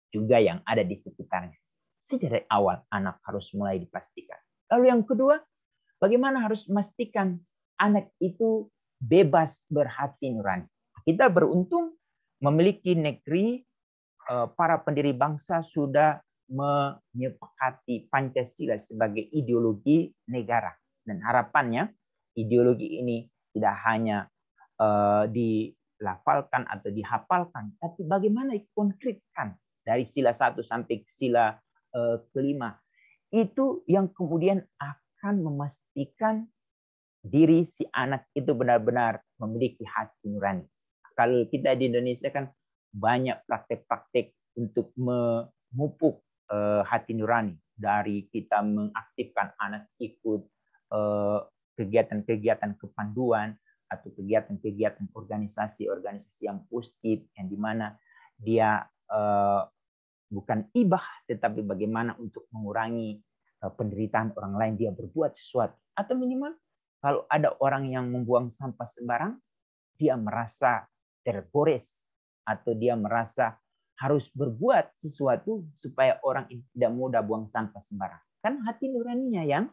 juga yang ada di sekitarnya. Sejak dari awal, anak harus mulai dipastikan. Lalu yang kedua, bagaimana harus memastikan anak itu bebas berhati nurani. Kita beruntung memiliki negeri, para pendiri bangsa sudah menyepakati Pancasila sebagai ideologi negara. Dan harapannya ideologi ini tidak hanya dilafalkan atau dihafalkan, tapi bagaimana dikonkretkan dari sila 1 sampai sila kelima. Itu yang kemudian akan memastikan diri si anak itu benar-benar memiliki hati nurani. Kalau kita di Indonesia kan banyak praktek-praktek untuk memupuk hati nurani, dari kita mengaktifkan anak ikut kegiatan-kegiatan kepanduan atau kegiatan-kegiatan organisasi-organisasi yang positif, yang dimana dia bukan ibah, tetapi bagaimana untuk mengurangi penderitaan orang lain, dia berbuat sesuatu. Atau minimal kalau ada orang yang membuang sampah sembarang, dia merasa tergores atau dia merasa harus berbuat sesuatu supaya orang ini tidak mudah buang sampah sembarang. Kan hati nuraninya yang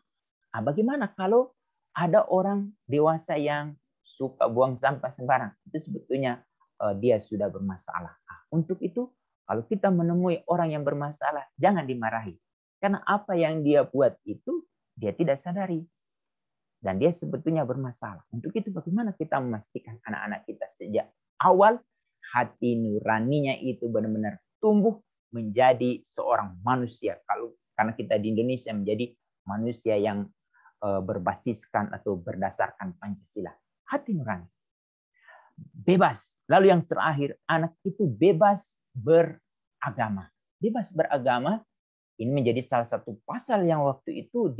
bagaimana kalau ada orang dewasa yang suka buang sampah sembarang, itu sebetulnya dia sudah bermasalah. Untuk itu, kalau kita menemui orang yang bermasalah, jangan dimarahi. Karena apa yang dia buat itu, dia tidak sadari. Dan dia sebetulnya bermasalah. Untuk itu bagaimana kita memastikan anak-anak kita sejak awal hati nuraninya itu benar-benar tumbuh menjadi seorang manusia. Karena kita di Indonesia menjadi manusia yang berbasiskan atau berdasarkan Pancasila. Hati nurani. Bebas. Lalu yang terakhir, anak itu bebas beragama. Bebas beragama ini menjadi salah satu pasal yang waktu itu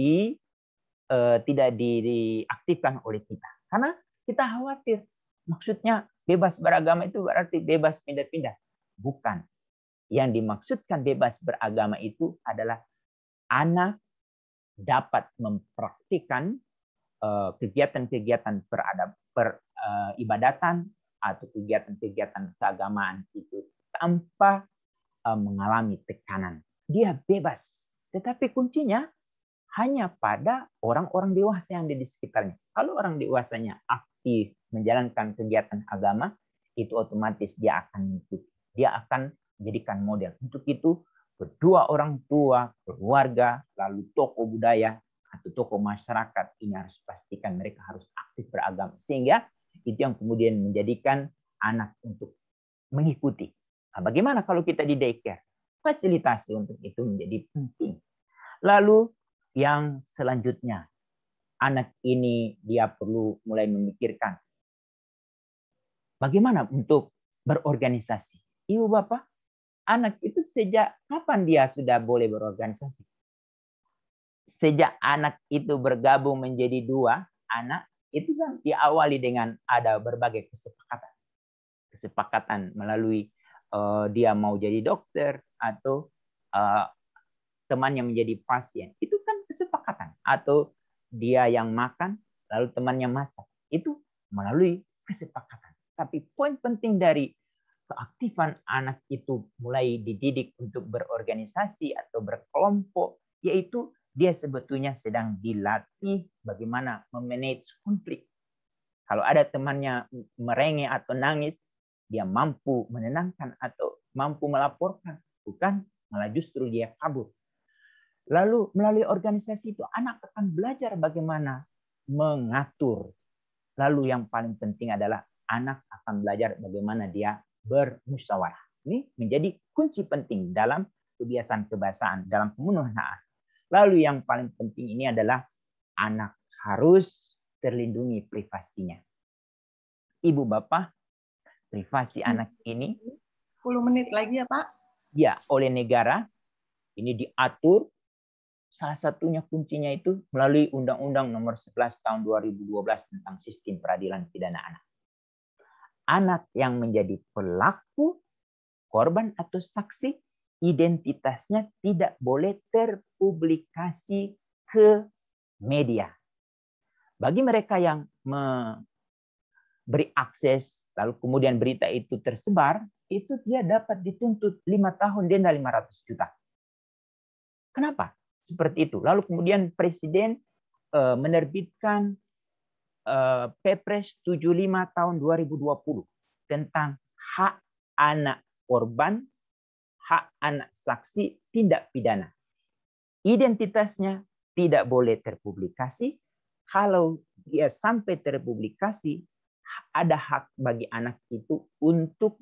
tidak diaktifkan oleh kita. Karena kita khawatir. Maksudnya bebas beragama itu berarti bebas pindah-pindah. Bukan. Yang dimaksudkan bebas beragama itu adalah anak dapat mempraktikkan kegiatan-kegiatan peribadatan atau kegiatan-kegiatan keagamaan itu tanpa mengalami tekanan. Dia bebas. Tetapi kuncinya hanya pada orang-orang dewasa yang ada di sekitarnya. Kalau orang dewasanya aktif menjalankan kegiatan agama, itu otomatis dia akan mengikuti. Dia akan menjadikan model. Untuk itu, kedua orang tua, keluarga, lalu tokoh budaya atau tokoh masyarakat ini harus pastikan mereka harus aktif beragama. Sehingga itu yang kemudian menjadikan anak untuk mengikuti. Nah, bagaimana kalau kita di daycare? Fasilitasi untuk itu menjadi penting. Lalu yang selanjutnya, anak ini dia perlu mulai memikirkan bagaimana untuk berorganisasi. Ibu bapak, anak itu sejak kapan dia sudah boleh berorganisasi? Sejak anak itu bergabung menjadi 2 anak, itu diawali dengan ada berbagai kesepakatan. Kesepakatan melalui dia mau jadi dokter atau temannya menjadi pasien. Itu kan kesepakatan. Atau dia yang makan, lalu temannya masak. Itu melalui kesepakatan. Tapi poin penting dari keaktifan anak itu mulai dididik untuk berorganisasi atau berkelompok, yaitu dia sebetulnya sedang dilatih bagaimana memanage konflik. Kalau ada temannya merengek atau nangis, dia mampu menenangkan atau mampu melaporkan, bukan malah justru dia kabur. Lalu melalui organisasi itu anak akan belajar bagaimana mengatur. Lalu yang paling penting adalah anak akan belajar bagaimana dia bermusyawarah. Ini menjadi kunci penting dalam kebiasaan kebahasaan, dalam pemenuhan hak. Lalu yang paling penting ini adalah anak harus terlindungi privasinya. Ibu bapak, privasi anak ini 10 menit lagi ya Pak? Ya, oleh negara ini diatur. Salah satunya kuncinya itu melalui Undang-Undang Nomor 11 Tahun 2012 tentang Sistem Peradilan Pidana Anak. Anak yang menjadi pelaku, korban atau saksi, identitasnya tidak boleh terpublikasi ke media. Bagi mereka yang beri akses, lalu kemudian berita itu tersebar, itu dia dapat dituntut 5 tahun denda 500 juta. Kenapa? Seperti itu. Lalu kemudian Presiden menerbitkan Perpres 75 tahun 2020 tentang hak anak korban, hak anak saksi tindak pidana. Identitasnya tidak boleh terpublikasi, kalau dia sampai terpublikasi, ada hak bagi anak itu untuk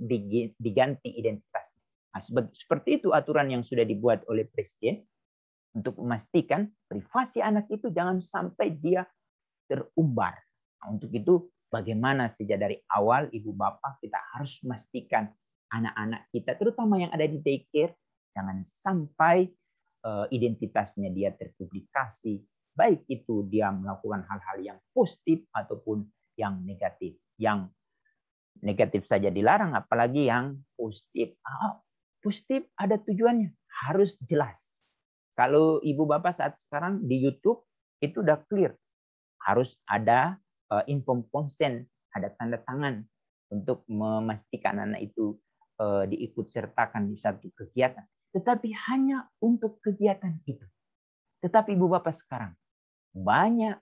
diganti identitasnya. Nah, seperti itu aturan yang sudah dibuat oleh Presiden untuk memastikan privasi anak itu jangan sampai dia terumbar. Nah, untuk itu bagaimana sejak dari awal ibu bapak kita harus memastikan anak-anak kita, terutama yang ada di daycare, jangan sampai identitasnya dia terpublikasi, baik itu dia melakukan hal-hal yang positif ataupun yang negatif. Yang negatif saja dilarang, apalagi yang positif. Positif ada tujuannya, harus jelas. Kalau ibu bapak saat sekarang di YouTube itu udah clear, harus ada inform consent, ada tanda tangan untuk memastikan anak itu diikut sertakan di satu kegiatan. Tetapi hanya untuk kegiatan itu. Tetapi ibu bapak sekarang, banyak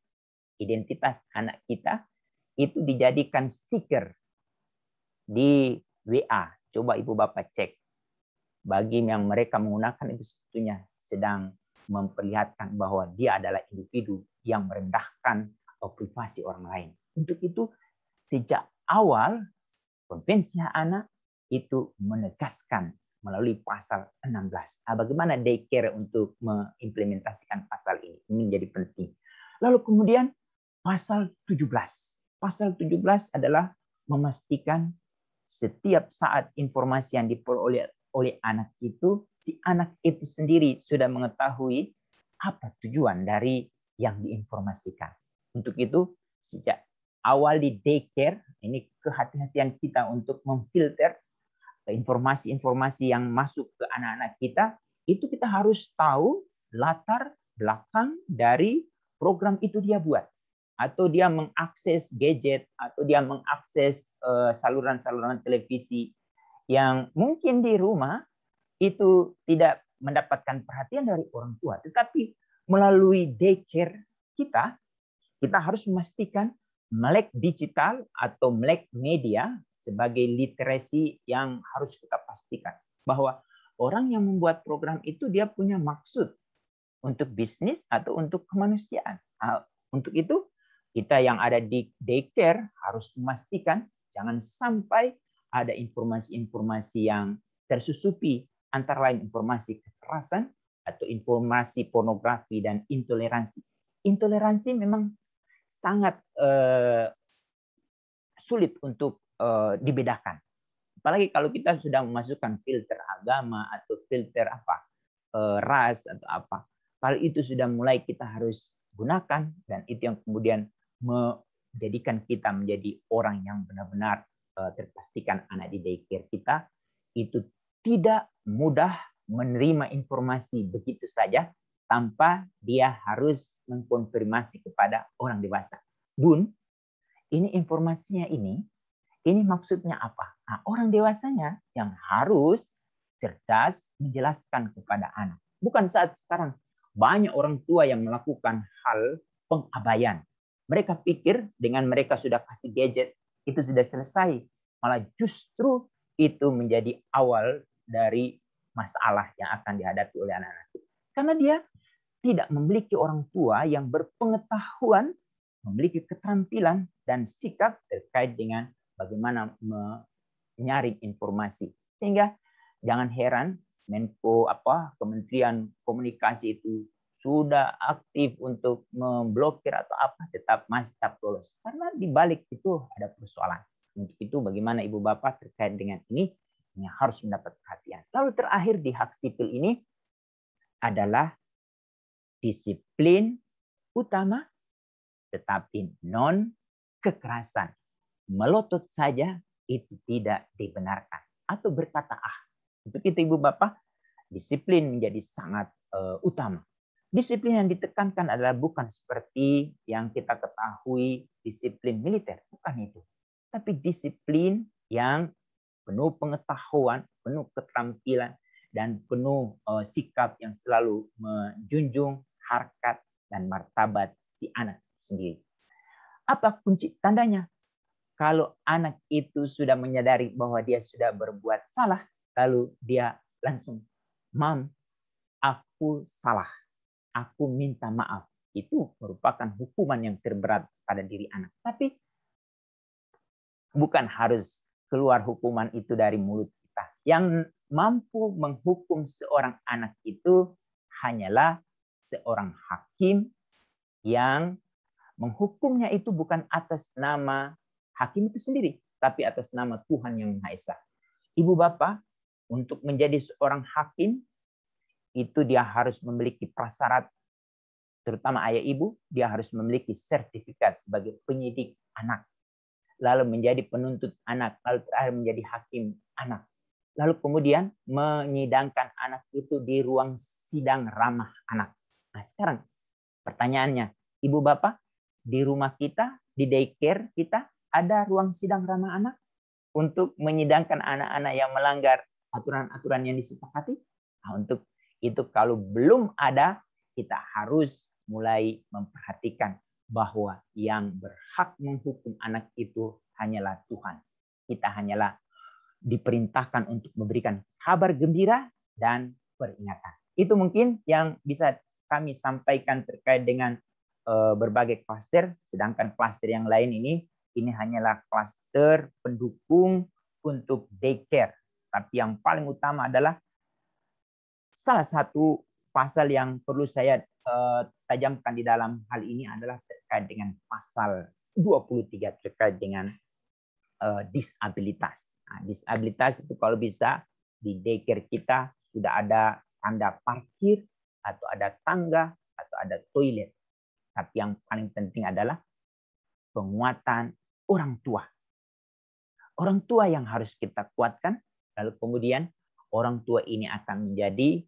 identitas anak kita itu dijadikan stiker di WA. Coba ibu bapak cek. Bagi yang mereka menggunakan itu sebetulnya sedang memperlihatkan bahwa dia adalah individu yang merendahkan privasi orang lain. Untuk itu, sejak awal Konvensi Hak Anak itu menegaskan melalui pasal 16. Nah, bagaimana daycare untuk mengimplementasikan pasal ini? Ini menjadi penting. Lalu kemudian pasal 17. Pasal 17 adalah memastikan setiap saat informasi yang diperoleh oleh anak itu, si anak itu sendiri sudah mengetahui apa tujuan dari yang diinformasikan. Untuk itu, sejak awal di daycare, ini kehati-hatian kita untuk memfilter informasi-informasi yang masuk ke anak-anak kita, itu kita harus tahu latar belakang dari program itu dia buat. Atau dia mengakses gadget, atau dia mengakses saluran-saluran televisi yang mungkin di rumah itu tidak mendapatkan perhatian dari orang tua. Tetapi melalui daycare kita harus memastikan melek digital atau melek media sebagai literasi yang harus kita pastikan. Bahwa orang yang membuat program itu dia punya maksud untuk bisnis atau untuk kemanusiaan. Untuk itu, kita yang ada di daycare harus memastikan jangan sampai ada informasi-informasi yang tersusupi, antara lain informasi kekerasan atau informasi pornografi dan intoleransi. Intoleransi memang sangat sulit untuk dibedakan. Apalagi kalau kita sudah memasukkan filter agama atau filter ras atau apa. Kalau itu sudah mulai kita harus gunakan, dan itu yang kemudian menjadikan kita menjadi orang yang benar-benar terpastikan anak di daycare kita itu tidak mudah menerima informasi begitu saja tanpa dia harus mengkonfirmasi kepada orang dewasa. Bun, ini informasinya ini maksudnya apa? Nah, orang dewasanya yang harus cerdas menjelaskan kepada anak. Bukan saat sekarang banyak orang tua yang melakukan hal pengabaian. Mereka pikir dengan mereka sudah kasih gadget, itu sudah selesai. Malah justru itu menjadi awal dari masalah yang akan dihadapi oleh anak-anak. Karena dia tidak memiliki orang tua yang berpengetahuan, memiliki keterampilan dan sikap terkait dengan bagaimana menyaring informasi. Sehingga jangan heran Menko Kementerian Komunikasi itu sudah aktif untuk memblokir atau apa, tetap masih tak lolos. Karena di balik itu ada persoalan. Untuk itu bagaimana ibu bapak terkait dengan ini harus mendapat perhatian. Lalu terakhir di hak sipil ini adalah disiplin utama, tetapi non kekerasan. Melotot saja itu tidak dibenarkan. Atau berkata Untuk itu ibu bapak, disiplin menjadi sangat utama. Disiplin yang ditekankan adalah bukan seperti yang kita ketahui disiplin militer. Bukan itu. Tapi disiplin yang penuh pengetahuan, penuh keterampilan, dan penuh sikap yang selalu menjunjung harkat dan martabat si anak sendiri. Apa kunci tandanya? Kalau anak itu sudah menyadari bahwa dia sudah berbuat salah, lalu dia langsung, Mam, aku salah. Aku minta maaf. itu merupakan hukuman yang terberat pada diri anak. Tapi bukan harus keluar hukuman itu dari mulut kita. Yang mampu menghukum seorang anak itu hanyalah seorang hakim yang menghukumnya itu bukan atas nama hakim itu sendiri, tapi atas nama Tuhan yang Maha Esa. Ibu bapak, untuk menjadi seorang hakim, itu dia harus memiliki prasyarat, terutama ayah ibu, dia harus memiliki sertifikat sebagai penyidik anak, lalu menjadi penuntut anak, lalu terakhir menjadi hakim anak. Lalu kemudian menyidangkan anak itu di ruang sidang ramah anak. Nah sekarang pertanyaannya, ibu bapak, di rumah kita, di daycare kita, ada ruang sidang ramah anak untuk menyidangkan anak-anak yang melanggar aturan-aturan yang disepakati? Nah, untuk itu kalau belum ada, kita harus mulai memperhatikan bahwa yang berhak menghukum anak itu hanyalah Tuhan. Kita hanyalah diperintahkan untuk memberikan kabar gembira dan peringatan. Itu mungkin yang bisa kami sampaikan terkait dengan berbagai klaster, sedangkan klaster yang lain ini hanyalah klaster pendukung untuk daycare. Tapi yang paling utama adalah salah satu pasal yang perlu saya tajamkan di dalam hal ini adalah terkait dengan pasal 23 terkait dengan disabilitas. Nah, disabilitas itu kalau bisa di daycare kita sudah ada tanda parkir atau ada tangga atau ada toilet. Tapi yang paling penting adalah penguatan orang tua. Orang tua yang harus kita kuatkan, lalu kemudian orang tua ini akan menjadi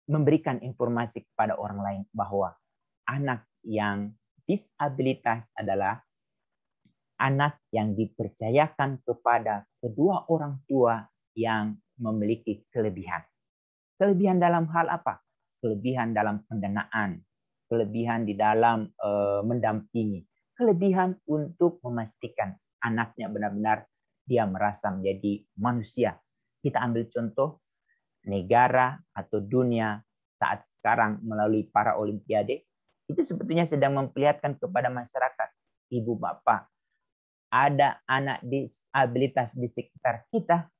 memberikan informasi kepada orang lain bahwa anak yang disabilitas adalah anak yang dipercayakan kepada kedua orang tua yang memiliki kelebihan. Kelebihan dalam hal apa? Kelebihan dalam pendanaan, kelebihan di dalam mendampingi, kelebihan untuk memastikan anaknya benar-benar dia merasa menjadi manusia. Kita ambil contoh negara atau dunia saat sekarang melalui para olimpiade, itu sebetulnya sedang memperlihatkan kepada masyarakat, ibu bapak, ada anak disabilitas di sekitar kita,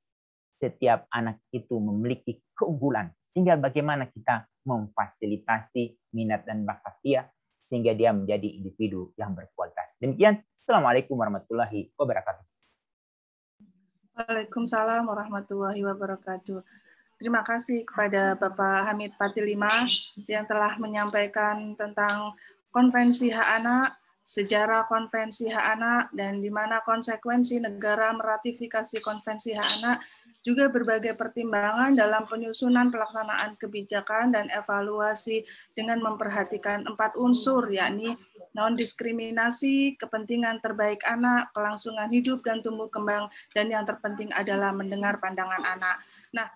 setiap anak itu memiliki keunggulan. Tinggal bagaimana kita memfasilitasi minat dan bakat dia sehingga dia menjadi individu yang berkualitas. Demikian, Assalamualaikum warahmatullahi wabarakatuh. Waalaikumsalam warahmatullahi wabarakatuh. Terima kasih kepada Bapak Hamid Patilima yang telah menyampaikan tentang Konvensi Hak Anak, sejarah Konvensi Hak Anak, dan di mana konsekuensi negara meratifikasi Konvensi Hak Anak, juga berbagai pertimbangan dalam penyusunan pelaksanaan kebijakan dan evaluasi dengan memperhatikan 4 unsur, yakni non-diskriminasi, kepentingan terbaik anak, kelangsungan hidup dan tumbuh kembang, dan yang terpenting adalah mendengar pandangan anak. Nah,